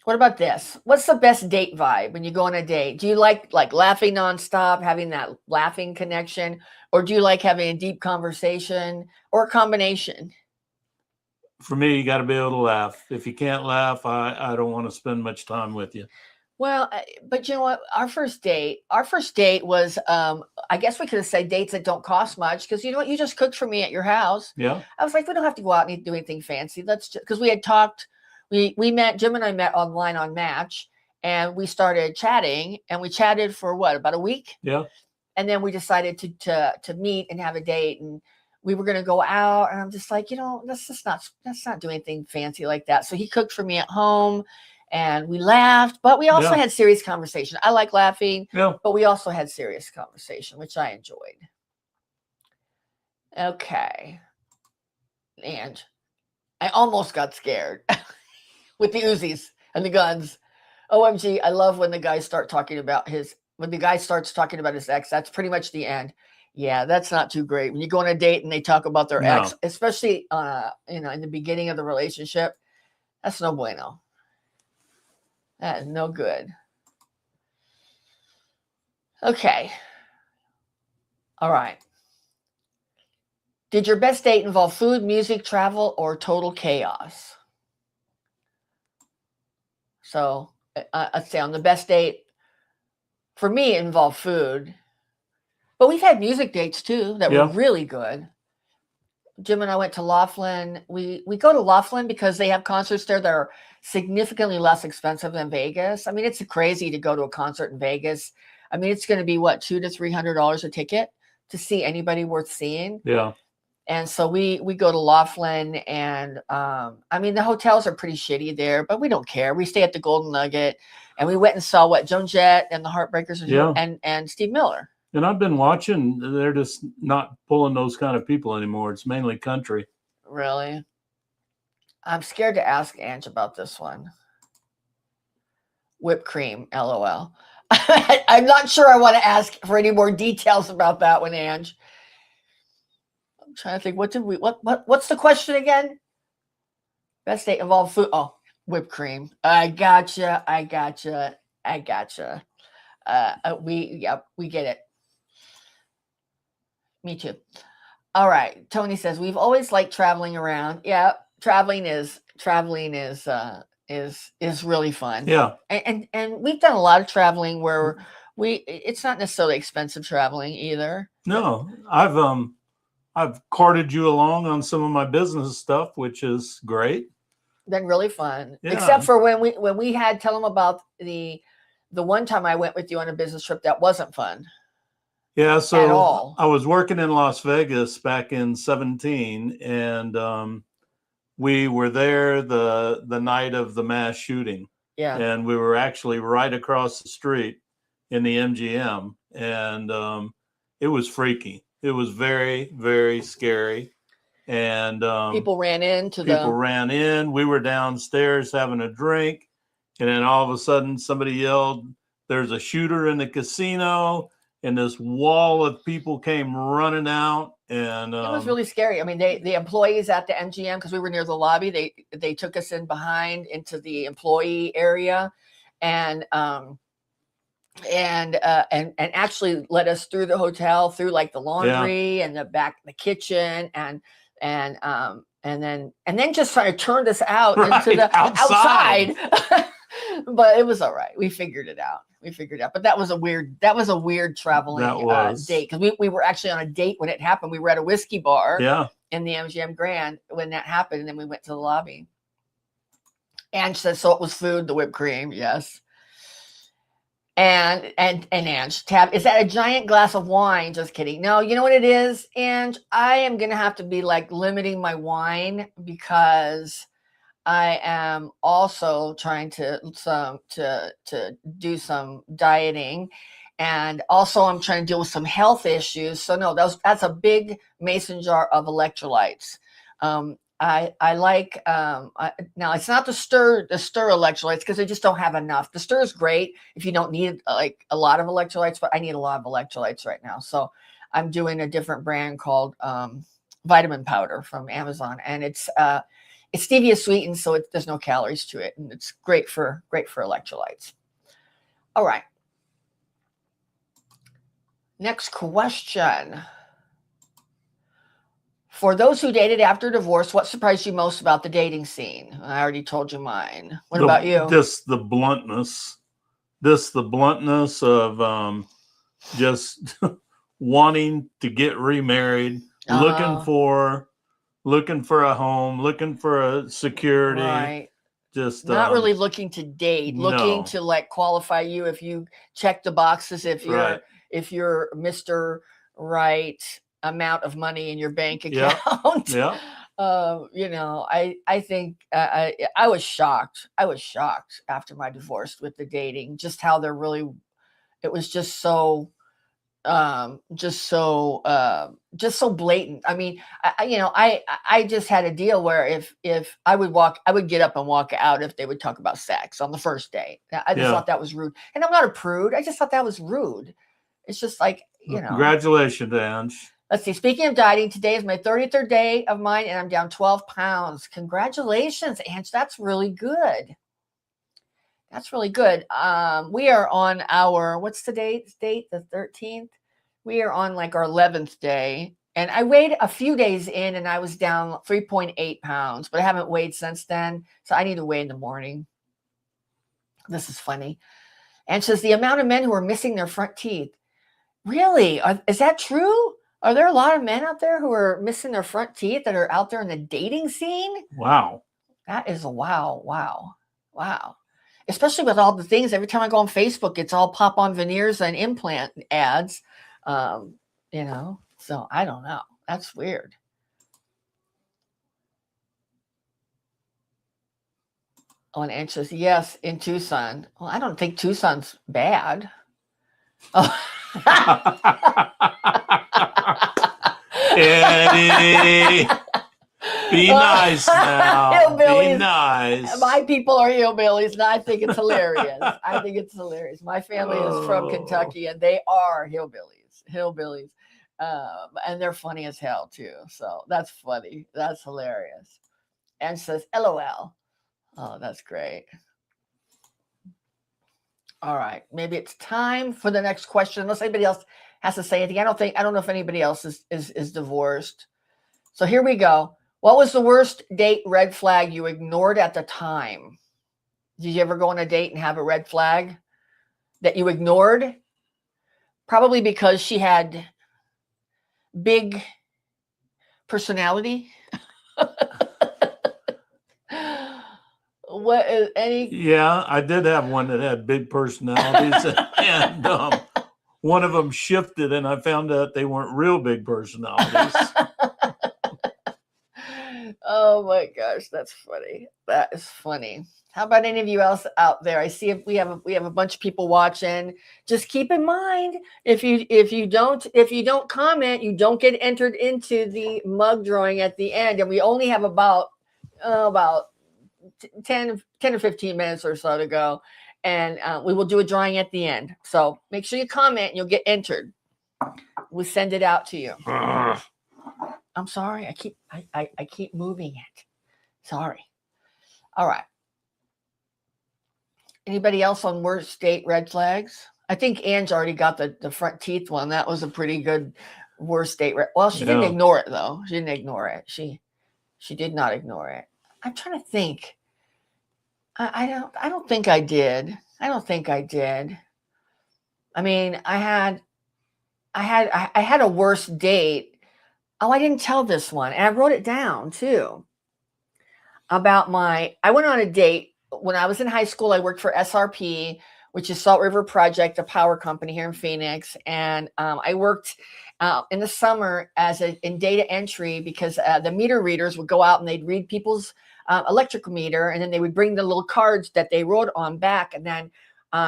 What about this? What's the best date vibe when you go on a date? Do you like laughing nonstop, having that laughing connection, or do you like having a deep conversation, or a combination? For me, you got to be able to laugh. If you can't laugh, I don't want to spend much time with you. Well, but you know what? Our first date was, I guess we could have said dates that don't cost much because you know what? You just cooked for me at your house. Yeah. I was like, we don't have to go out and do anything fancy. Let's just, because we had talked, we met, Jim and I met online on Match and we started chatting and we chatted for what, about a week? Yeah. And then we decided to meet and have a date and we were going to go out and I'm just like, let's not do anything fancy like that. So he cooked for me at home. And we laughed, but we also had serious conversation. I like laughing, but we also had serious conversation, which I enjoyed. Okay. And I almost got scared with the Uzis and the guns. OMG, I love when the guys starts talking about his ex. That's pretty much the end. Yeah, that's not too great. When you go on a date and they talk about their No. ex, especially in the beginning of the relationship, that's no bueno. That is no good. Okay. All right. Did your best date involve food, music, travel, or total chaos? So I'd say on the best date, for me, it involved food. But we've had music dates too that were really good. Jim and I went to Laughlin. We go to Laughlin because they have concerts there that are significantly less expensive than Vegas. I mean, it's crazy to go to a concert in Vegas. I mean, it's going to be what, $200 to $300 a ticket to see anybody worth seeing. Yeah. And so we go to Laughlin, and I mean, the hotels are pretty shitty there, but we don't care. We stay at the Golden Nugget, and we went and saw what, Joan Jett and the Heartbreakers and Steve Miller. And I've been watching, they're just not pulling those kind of people anymore. It's mainly country. Really? I'm scared to ask Ange about this one. Whipped cream, LOL. I'm not sure I want to ask for any more details about that one, Ange. I'm trying to think, what's the question again? Best date involved food. Oh, whipped cream. I gotcha. We get it. Me too. All right. Tony says we've always liked traveling around. Yeah, traveling is really fun. Yeah. And we've done a lot of traveling where it's not necessarily expensive traveling either. No, I've courted you along on some of my business stuff, which is great. Been really fun. Yeah. Except for when we had, tell them about the one time I went with you on a business trip that wasn't fun. Yeah, so at all. I was working in Las Vegas back in 2017, and we were there the night of the mass shooting. Yeah. And we were actually right across the street in the MGM, and it was freaky. It was very, very scary. And people ran in. We were downstairs having a drink, and then all of a sudden somebody yelled, "There's a shooter in the casino." And this wall of people came running out, and it was really scary. I mean, the employees at the MGM, because we were near the lobby, they took us in behind into the employee area, and actually led us through the hotel, through like the laundry and the back, the kitchen, and then just trying to turn us out into the outside. But it was all right. We figured it out. But that was a weird traveling date, because we were actually on a date when it happened. We were at a whiskey bar in the MGM Grand when that happened, and then we went to the lobby. Ange says, so it was food, the whipped cream, yes. And Ange, Tab, is that a giant glass of wine? Just kidding. No, you know what it is, Ange? I am gonna have to be like limiting my wine, because I am also trying to do some dieting, and also I'm trying to deal with some health issues. So no, that's a big mason jar of electrolytes. I like now it's not the stir electrolytes, because I just don't have enough. The stir is great if you don't need like a lot of electrolytes, but I need a lot of electrolytes right now. So I'm doing a different brand called vitamin powder from Amazon, and it's stevia sweetened, so there's no calories to it, and it's great for electrolytes. All right. Next question. For those who dated after divorce, what surprised you most about the dating scene? I already told you mine. What about you? Just the bluntness. The bluntness of just wanting to get remarried, looking for a home, looking for a security. Right. Just not really looking to date, looking to like qualify you if you check the boxes, if you're Mr. Right amount of money in your bank account. Yeah. I think I was shocked. I was shocked after my divorce with the dating, just how it was just so blatant. I mean, I just had a deal where if I would get up and walk out if they would talk about sex on the first date. I just thought that was rude. And I'm not a prude. I just thought that was rude. It's just like, you know. Congratulations, Ange. Let's see. Speaking of dieting, today is my 33rd day of mine, and I'm down 12 pounds. Congratulations, Ange. That's really good. That's really good. We are on our, what's the date? The 13th. We are on like our 11th day. And I weighed a few days in and I was down 3.8 pounds, but I haven't weighed since then. So I need to weigh in the morning. This is funny. And says the amount of men who are missing their front teeth. Really? Is that true? Are there a lot of men out there who are missing their front teeth that are out there in the dating scene? Wow. That is a wow. Especially with all the things. Every time I go on Facebook, it's all pop-on veneers and implant ads. You know, so I don't know. That's weird. Oh, and Ann says, yes, in Tucson. Well, I don't think Tucson's bad. Oh. Eddie, be nice now. Hillbillies. Be nice. My people are hillbillies, and I think it's hilarious. I think it's hilarious. My family is from Kentucky, and they are hillbillies. And they're funny as hell, too. So that's funny. That's hilarious. And says, LOL. Oh, that's great. All right. Maybe it's time for the next question, unless anybody else has to say anything. I don't know if anybody else is divorced. So here we go. What was the worst date red flag you ignored at the time? Did you ever go on a date and have a red flag that you ignored? Probably because she had big personality. What is any? Yeah, I did have one that had big personalities, and one of them shifted, and I found out they weren't real big personalities. Oh my gosh, that's funny. That is funny. How about any of you else out there? I see if we have a bunch of people watching. Just keep in mind, if you don't comment, you don't get entered into the mug drawing at the end, and we only have about 10 or 15 minutes or so to go, and we will do a drawing at the end. So make sure you comment and you'll get entered. We'll send it out to you. I'm sorry. I keep moving it. Sorry. All right. Anybody else on worst date red flags? I think Ange already got the front teeth one. That was a pretty good worst date. Well, she didn't ignore it though. She didn't ignore it. She did not ignore it. I'm trying to think. I don't think I did. I don't think I did. I mean, I had a worst date. Oh, I didn't tell this one. And I wrote it down too. I went on a date when I was in high school. I worked for SRP, which is Salt River Project, a power company here in Phoenix. And I worked in the summer in data entry because the meter readers would go out and they'd read people's electrical meter, and then they would bring the little cards that they wrote on back. And then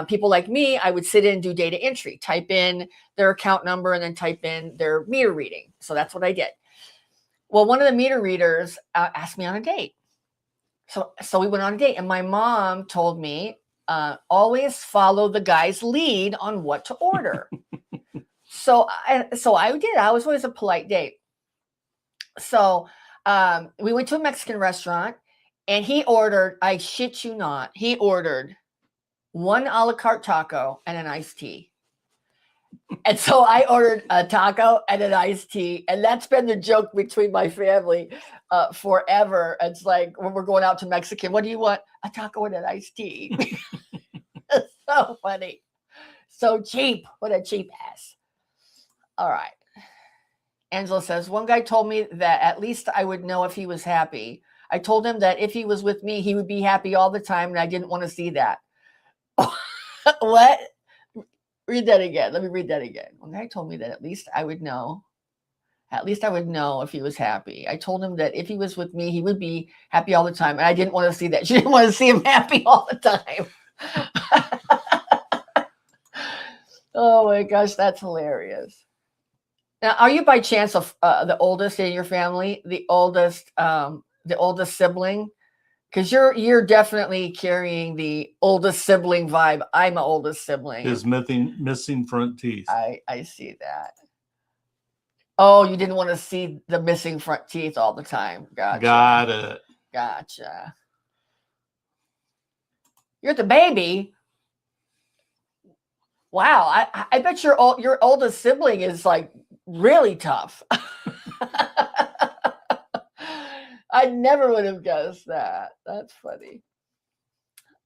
people like me, I would sit in and do data entry, type in their account number, and then type in their meter reading. So that's what I did. Well, one of the meter readers asked me on a date. So we went on a date, and my mom told me, always follow the guy's lead on what to order. So I did. I was always a polite date. So we went to a Mexican restaurant, and he ordered, I shit you not, he ordered one a la carte taco and an iced tea. And so I ordered a taco and an iced tea. And that's been the joke between my family forever. It's like when we're going out to Mexican, what do you want? A taco and an iced tea. It's so funny. So cheap. What a cheap ass. All right. Angela says, one guy told me that at least I would know if he was happy. I told him that if he was with me, he would be happy all the time, and I didn't want to see that. What? Read that again. Let me read that again. One guy told me that at least I would know if he was happy. I told him that if he was with me, he would be happy all the time, and I didn't want to see that. She didn't want to see him happy all the time. Oh my gosh, that's hilarious. Now, are you by chance the oldest in your family? The oldest sibling? Because you're definitely carrying the oldest sibling vibe. I'm an oldest sibling. His missing front teeth. I see that. Oh, you didn't want to see the missing front teeth all the time. Gotcha. Got it. Gotcha. You're the baby. Wow, I bet your oldest sibling is like really tough. I never would have guessed that. That's funny.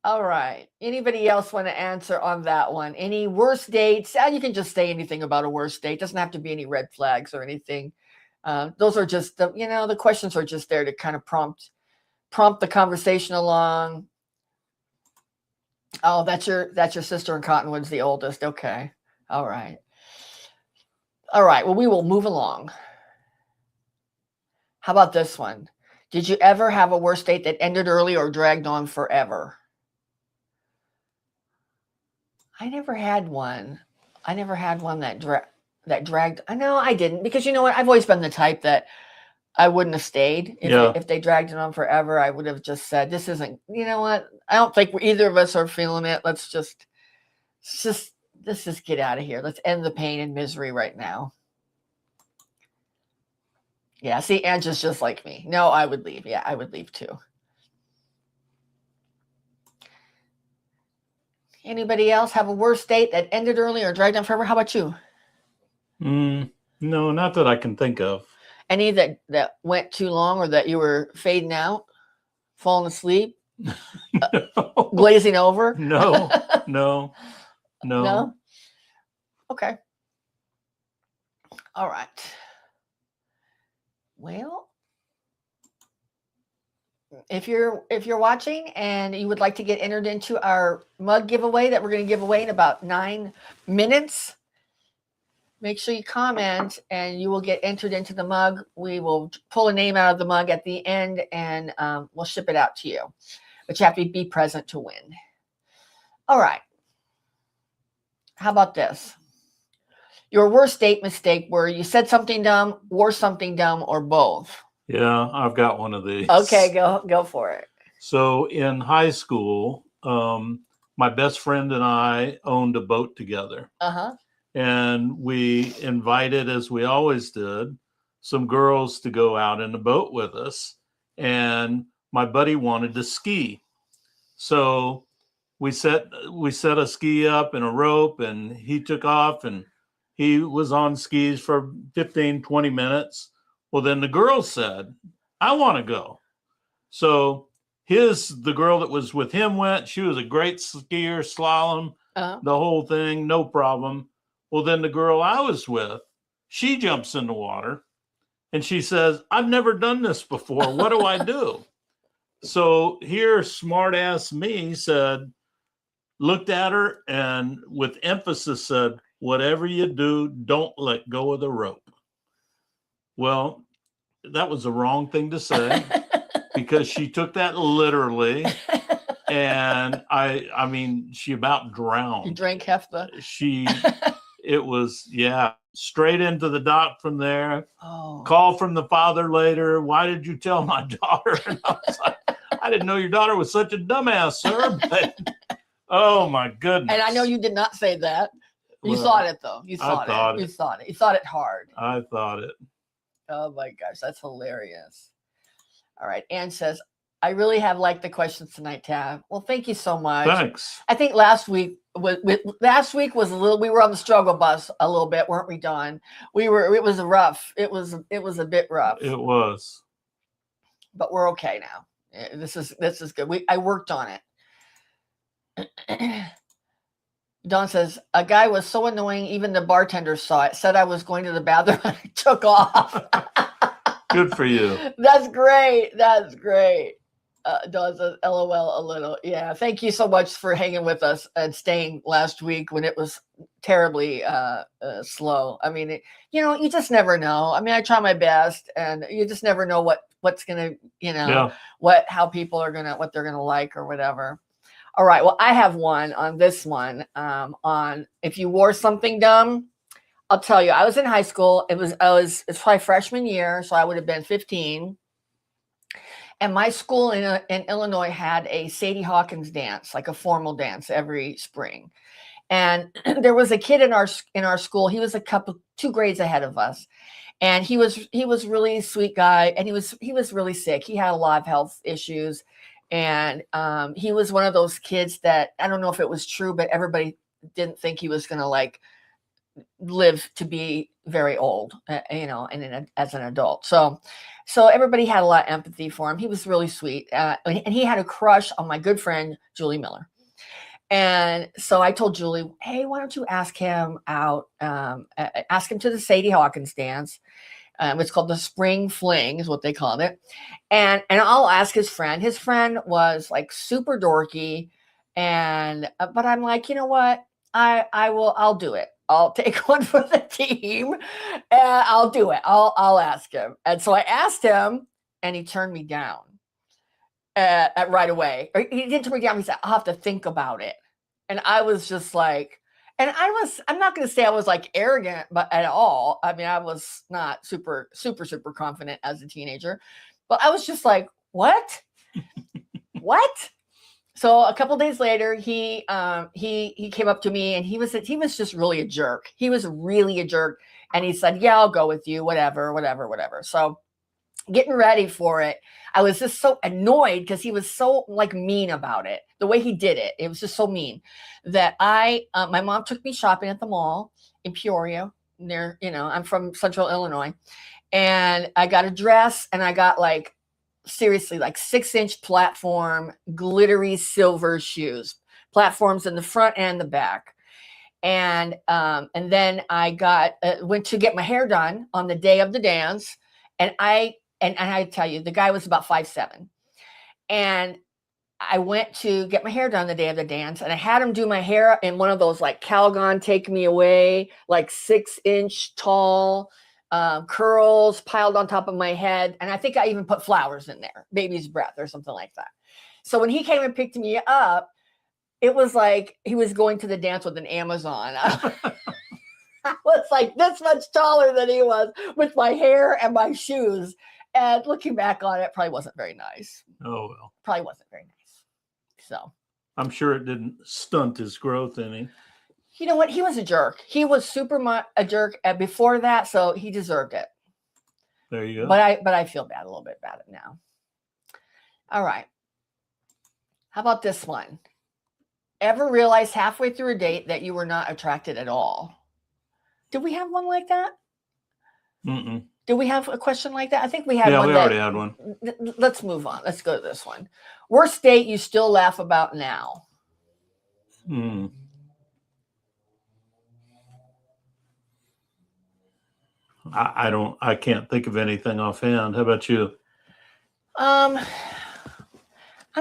All right. Anybody else want to answer on that one? Any worst dates? You can just say anything about a worst date. Doesn't have to be any red flags or anything. Those are just the questions are just there to kind of prompt the conversation along. Oh, that's your sister in Cottonwood's the oldest. Okay. All right. All right. Well, we will move along. How about this one? Did you ever have a worst date that ended early or dragged on forever? I never had one. I never had one that dragged. I know I didn't, because you know what? I've always been the type that I wouldn't have stayed if they dragged it on forever. I would have just said, "This isn't." You know what? I don't think either of us are feeling it. Let's just get out of here. Let's end the pain and misery right now. Yeah. See, Ange is just like me. No, I would leave. Yeah, I would leave too. Anybody else have a worst date that ended early or dragged on forever? How about you? No, not that I can think of. Any that went too long, or that you were fading out, falling asleep, glazing over? No. Okay. All right. Well, if you're watching and you would like to get entered into our mug giveaway that we're going to give away in about 9 minutes, make sure you comment and you will get entered into the mug. We will pull a name out of the mug at the end, and we'll ship it out to you. But you have to be present to win. All right. How about this? Your worst date mistake where you said something dumb, wore something dumb, or both? Yeah, I've got one of these. Okay, go for it. So in high school, my best friend and I owned a boat together. Uh-huh. And we invited, as we always did, some girls to go out in the boat with us. And my buddy wanted to ski. So we set a ski up and a rope, and he took off, and he was on skis for 15, 20 minutes. Well, then the girl said, "I want to go." So the girl that was with him went. She was a great skier, slalom, the whole thing, no problem. Well, then the girl I was with, she jumps in the water and she says, "I've never done this before. What do I do?" So here, smart ass me looked at her and with emphasis said, "Whatever you do, don't let go of the rope." Well, that was the wrong thing to say because she took that literally. And I mean, she about drowned. You drank Hefta. It was, straight into the dock from there. Oh. Call from the father later. "Why did you tell my daughter?" And I was like, "I didn't know your daughter was such a dumbass, sir." But, oh my goodness. And I know you did not say that. You thought it though. You thought it. You thought it. You thought it hard. I thought it. Oh my gosh, that's hilarious. All right. Anne says, "I really have liked the questions tonight, Tab." Well, thank you so much. Thanks. I think last week was a little. We were on the struggle bus a little bit, weren't we, Dawn? It was rough. It was a bit rough. It was. But we're okay now. This is good. I worked on it. Dawn says, "A guy was so annoying, even the bartender saw it. Said I was going to the bathroom and I took off." Good for you. That's great. That's great. Dawn says, "LOL a little." Yeah. Thank you so much for hanging with us and staying last week when it was terribly slow. I mean, you just never know. I mean, I try my best, and you just never know what's going to, how people are going to, what they're going to like or whatever. All right. Well, I have one on this one on if you wore something dumb. I'll tell you, I was in high school. It's probably freshman year, so I would have been 15. And my school in Illinois had a Sadie Hawkins dance, like a formal dance every spring. And there was a kid in our school. He was 2 grades ahead of us, and he was really a sweet guy, and he was really sick. He had a lot of health issues, and he was one of those kids that, I don't know if it was true, but everybody didn't think he was going to like live to be very old, and as an adult. So everybody had a lot of empathy for him. He was really sweet, and he had a crush on my good friend Julie Miller. And so I told Julie, hey, why don't you ask him out? Ask him to the Sadie Hawkins dance. It's called the Spring Fling, is what they called it. And I'll ask his friend. His friend was like super dorky, but I'm like, you know what? I'll do it. I'll take one for the team, and I'll do it. I'll ask him. And so I asked him, and he turned me down right away. Or he didn't turn me down. He said, I'll have to think about it. And I was just like, I'm not going to say I was like arrogant, but at all. I mean, I was not super, super, super confident as a teenager, but I was just like, what? What? So a couple days later, he came up to me, and he was just really a jerk. He was really a jerk. And he said, yeah, I'll go with you, whatever. So getting ready for it, I was just so annoyed because he was so like mean about it. The way he did it, it was just so mean that my mom took me shopping at the mall in Peoria. Near, I'm from Central Illinois, and I got a dress, and I got like, seriously, like 6-inch platform, glittery silver shoes, platforms in the front and the back. And then I went to get my hair done on the day of the dance, and I tell you, the guy was about 5'7", and I went to get my hair done the day of the dance, and I had him do my hair in one of those like Calgon Take Me Away, like 6-inch tall curls piled on top of my head. And I think I even put flowers in there, baby's breath or something like that. So when he came and picked me up, it was like he was going to the dance with an Amazon. I was like this much taller than he was, with my hair and my shoes. And looking back on it, probably wasn't very nice. Oh, well. Probably wasn't very nice. So I'm sure it didn't stunt his growth any. You know what? He was a jerk. He was super a jerk before that, so he deserved it. There you go. But I feel bad, a little bit about it now. All right. How about this one? Ever realize halfway through a date that you were not attracted at all? Did we have one like that? Mm-mm. Did we have a question like that? I think we had one. Yeah, we already had one. Let's move on. Let's go to this one. Worst date you still laugh about now? I can't think of anything offhand. How about you? I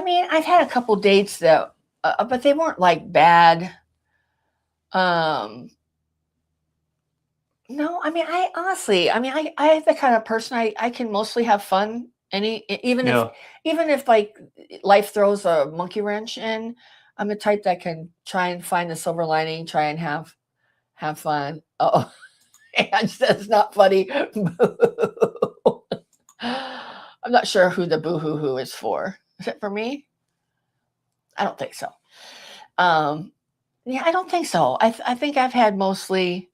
mean, I've had a couple dates that, but they weren't like bad. No, I mean, I honestly, I am the kind of person I can mostly have fun. Even if like life throws a monkey wrench in, I'm the type that can try and find the silver lining, try and have fun. Oh, and that's not funny. I'm not sure who the boo-hoo-hoo is for. Is it for me? I don't think so. Yeah, I don't think so. I think I've had mostly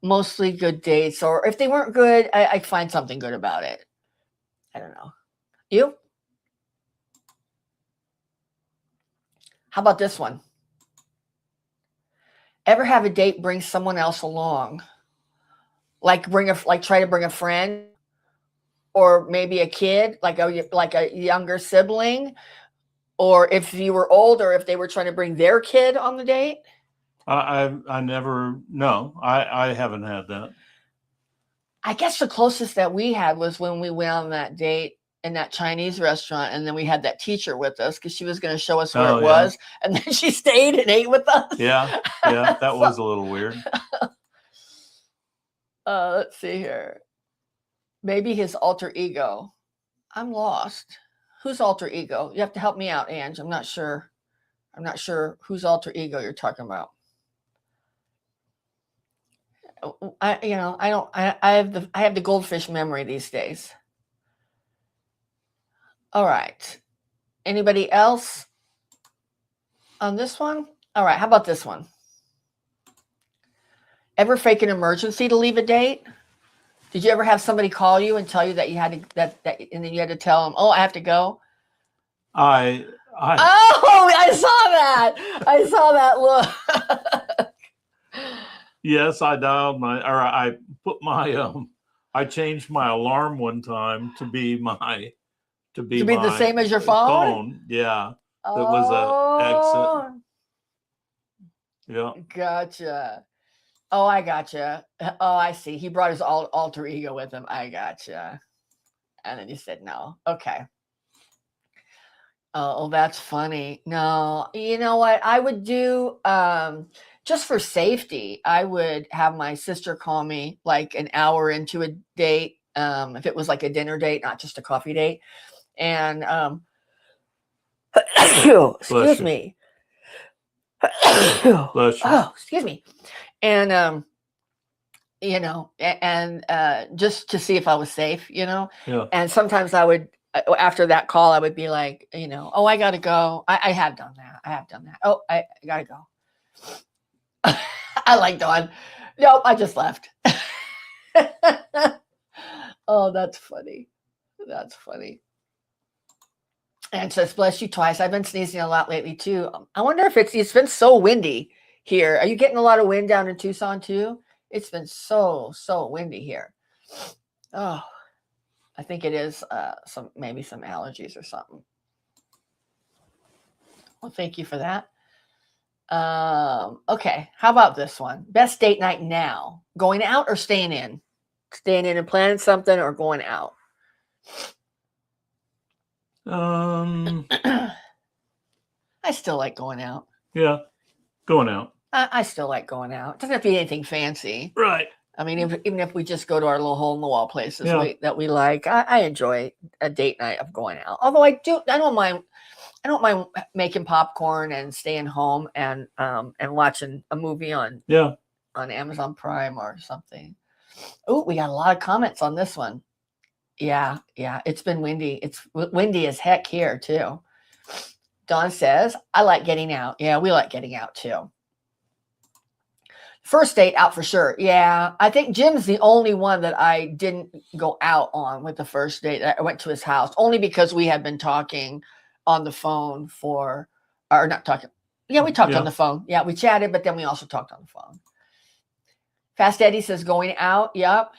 good dates, or if they weren't good, I find something good about it. I don't know. You? How about this one? Ever have a date bring someone else along? Like try to bring a friend, or maybe a kid, like a younger sibling, or if you were older, if they were trying to bring their kid on the date? I never, no, I haven't had that. I guess the closest that we had was when we went on that date in that Chinese restaurant, and then we had that teacher with us because she was going to show us where it was, and then she stayed and ate with us. Yeah, that was a little weird. Let's see here. Maybe his alter ego. I'm lost. Whose alter ego? You have to help me out, Ange. I'm not sure whose alter ego you're talking about. I have the goldfish memory these days. All right. Anybody else on this one? All right. How about this one? Ever fake an emergency to leave a date? Did you ever have somebody call you and tell you that you had to and then you had to tell them, "Oh, I have to go"? I Oh, I saw that. I saw that look. yes, I dialed I put my I changed my alarm one time to be my To be the same as your phone? Yeah, that was a exit. Oh, Yeah, gotcha. Oh, I gotcha. Oh, I see. He brought his alter ego with him. I gotcha. And then you said no. Okay. Oh, that's funny. No, you know what? I would do just for safety. I would have my sister call me like an hour into a date, if it was like a dinner date, not just a coffee date. And excuse me. bless you. Oh, excuse me. And and just to see if I was safe, Yeah. And sometimes I would, after that call, I would be like, oh, I gotta go. I have done that. Oh, I gotta go. I like Dawn. Nope, I just left. Oh, that's funny. That's funny. And says, bless you twice. I've been sneezing a lot lately too. I wonder if it's been so windy here. Are you getting a lot of wind down in Tucson too? It's been so windy here. Oh, I think it is maybe some allergies or something. Well, thank you for that. Okay, how about this one? Best date night now? Going out or staying in? Staying in and planning something, or going out? I still like going out. Yeah, going out. I still like going out. It doesn't have to be anything fancy. Right. I mean, even if we just go to our little hole in the wall places that we like, I enjoy a date night of going out. Although I don't mind making popcorn and staying home and watching a movie on Amazon Prime or something. Oh, we got a lot of comments on this one. Yeah, it's been windy. It's windy as heck here too. Dawn says, I like getting out. Yeah, we like getting out too. First date out for sure. Yeah, I think Jim's the only one that I didn't go out on with the first date. I went to his house only because we had been talking on the phone or not talking. Yeah, we talked on the phone. Yeah, we chatted, but then we also talked on the phone. Fast Eddie says going out. Yep.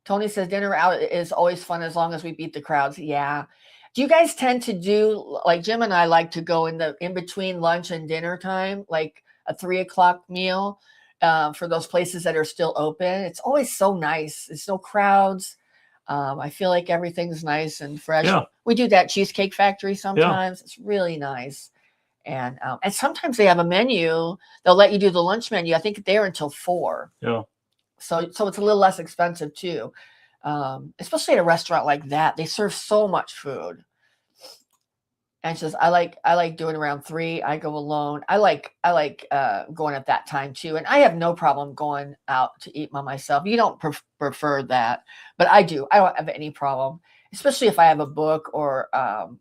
Tony says dinner out is always fun as long as we beat the crowds. Yeah. Do you guys tend to do, like Jim and I like to go in between lunch and dinner time, like a 3:00 meal for those places that are still open? It's always so nice. There's no crowds. I feel like everything's nice and fresh. Yeah. We do that Cheesecake Factory sometimes. Yeah. It's really nice. And sometimes they have a menu. They'll let you do the lunch menu. I think they're until 4. Yeah. So it's a little less expensive too. Especially at a restaurant like that. They serve so much food. And she says, I like doing around 3. I go alone. I like going at that time too. And I have no problem going out to eat by myself. You don't prefer that, but I do. I don't have any problem, especially if I have a book or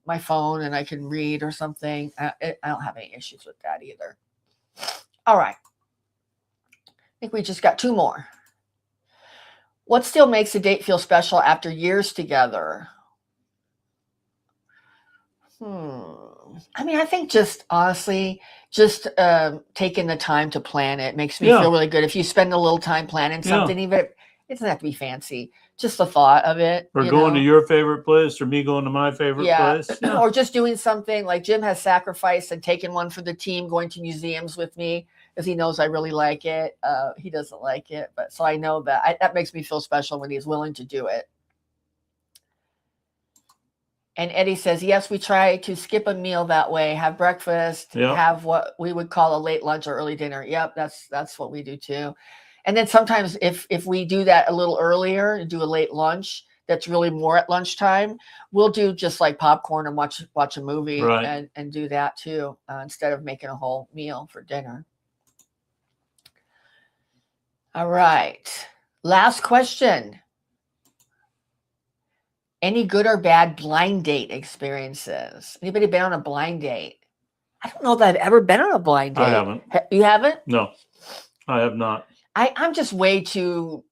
my phone and I can read or something. I don't have any issues with that either. All right. I think we just got 2 more. What still makes a date feel special after years together? I mean, I think just honestly, taking the time to plan it makes me feel really good. If you spend a little time planning something, even it doesn't have to be fancy. Just the thought of it. Or going to your favorite place, or me going to my favorite place. Yeah. Or just doing something like Jim has sacrificed and taken one for the team, going to museums with me because he knows I really like it. He doesn't like it, but so I know that makes me feel special when he's willing to do it. And Eddie says, yes, we try to skip a meal that way, have breakfast, have what we would call a late lunch or early dinner. Yep, that's what we do too. And then sometimes if we do that a little earlier and do a late lunch, that's really more at lunchtime, we'll do just like popcorn and watch a movie and do that too, instead of making a whole meal for dinner. All right. Last question. Any good or bad blind date experiences? Anybody been on a blind date? I don't know that I've ever been on a blind date. I haven't. You haven't? No, I have not. I'm just way too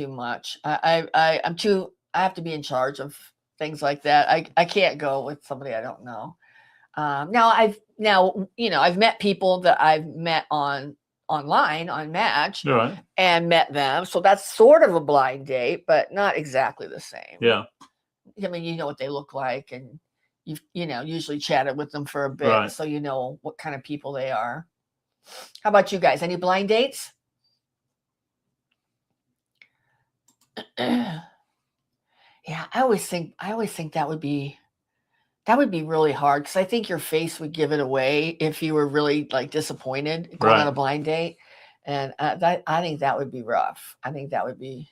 much. I have to be in charge of things like that. I can't go with somebody I don't know. Now I've met people that I've met online on Match Right. and met them. So that's sort of a blind date, but not exactly the same. Yeah. I mean, you know what they look like, and you've usually chatted with them for a bit, Right. so you know what kind of people they are. How about you guys? Any blind dates? Yeah, I always think that would be really hard, because I think your face would give it away if you were really like disappointed going on a blind date, and I think that would be rough. I think that would be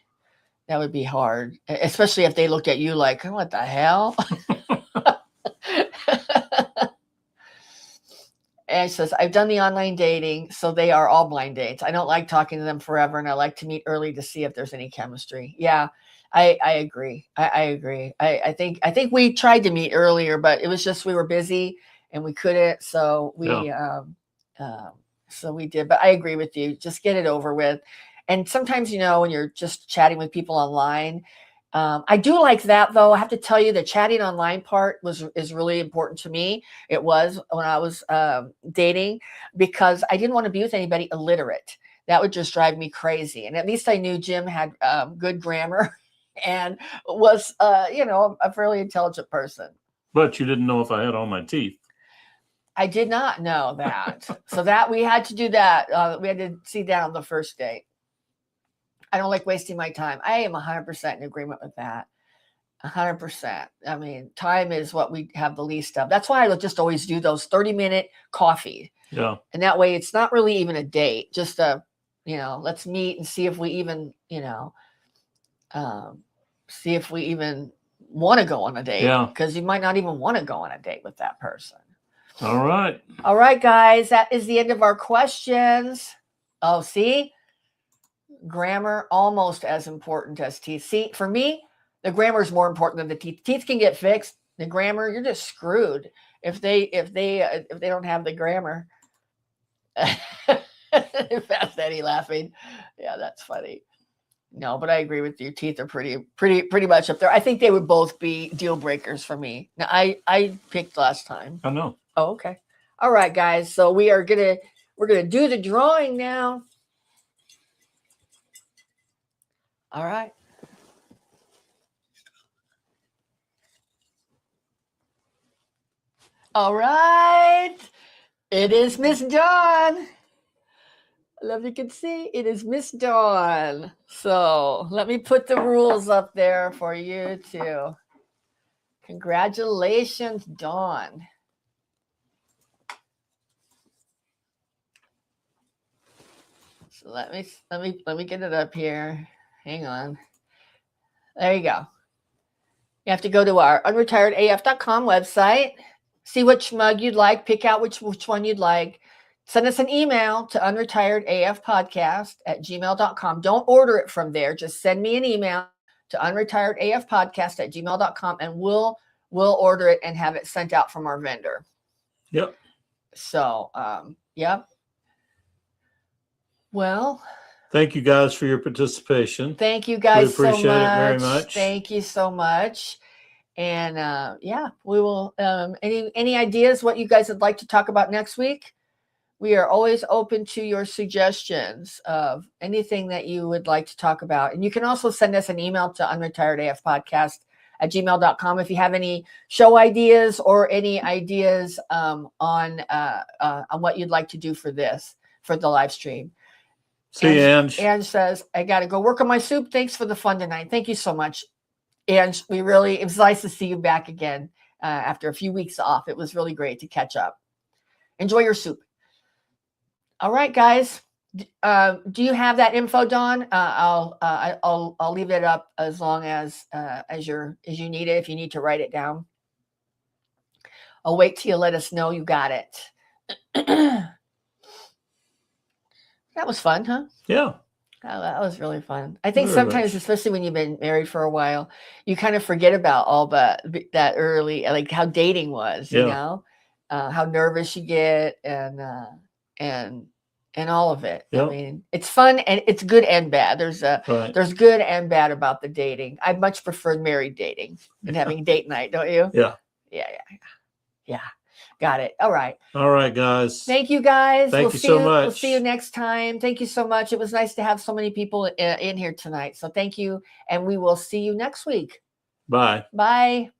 hard, especially if they looked at you like, what the hell? And it says, I've done the online dating, so they are all blind dates. I don't like talking to them forever, and I like to meet early to see if there's any chemistry. Yeah, I agree. I agree. I think we tried to meet earlier, but it was just we were busy and we couldn't. So we did. But I agree with you. Just get it over with. And sometimes, when you're just chatting with people online, I do like that, though. I have to tell you, the chatting online part is really important to me. It was when I was dating, because I didn't want to be with anybody illiterate. That would just drive me crazy. And at least I knew Jim had good grammar and was, a fairly intelligent person. But you didn't know if I had all my teeth. I did not know that. So that we had to do that. We had to see that on the first date. I don't like wasting my time. I am 100% in agreement with that. 100%. I mean, time is what we have the least of. That's why I just always do those 30-minute coffee. Yeah. And that way it's not really even a date, just let's meet and see if we even, see if we even want to go on a date. Yeah. Because you might not even want to go on a date with that person. All right. All right, guys. That is the end of our questions. Oh, see? Grammar almost as important as teeth. See, for me, the grammar is more important than the teeth. Teeth can get fixed. The grammar, you're just screwed if they don't have the grammar. Fast Eddie laughing. Yeah, that's funny. No, but I agree with you. Teeth are pretty much up there. I think they would both be deal breakers for me. Now, I picked last time. I know. Oh, okay. All right, guys. So we're gonna do the drawing now. All right. All right. It is Miss Dawn. I love you can see it is Miss Dawn. So let me put the rules up there for you too. Congratulations, Dawn. So let me get it up here. Hang on. There you go. You have to go to our unretiredaf.com website, see which mug you'd like, pick out which one you'd like. Send us an email to unretiredafpodcast@gmail.com. Don't order it from there. Just send me an email to unretiredafpodcast@gmail.com, and we'll order it and have it sent out from our vendor. Yep. So, yep. Well, thank you guys for your participation. Thank you guys so much. We appreciate it very much. Thank you so much. And we will. Any ideas what you guys would like to talk about next week? We are always open to your suggestions of anything that you would like to talk about. And you can also send us an email to unretiredafpodcast@gmail.com if you have any show ideas or any ideas on what you'd like to do for the live stream. See, Ange. Ange says, I got to go work on my soup. Thanks for the fun tonight. Thank you so much, Ange. It was nice to see you back again after a few weeks off. It was really great to catch up. Enjoy your soup. All right, guys. Do you have that info, Dawn? I'll leave it up as long as you need it. If you need to write it down, I'll wait till you let us know you got it. That was fun, huh? Yeah. Oh, that was really fun. I think Very sometimes, much. especially when you've been married for a while, you kind of forget about all that early, like how dating was, you Yeah. know, how nervous you get, and and all of it. I Yep. mean, it's fun and it's good and bad. Right. There's good and bad about the dating. I much prefer married dating and having date night, don't you? Yeah. Yeah. Got it. All right. All right, guys. Thank you, guys. Thank We'll you see so you. We'll much. see you next time. Thank you so much. It was nice to have so many people in here tonight. So thank you, and we will see you next week. Bye. Bye.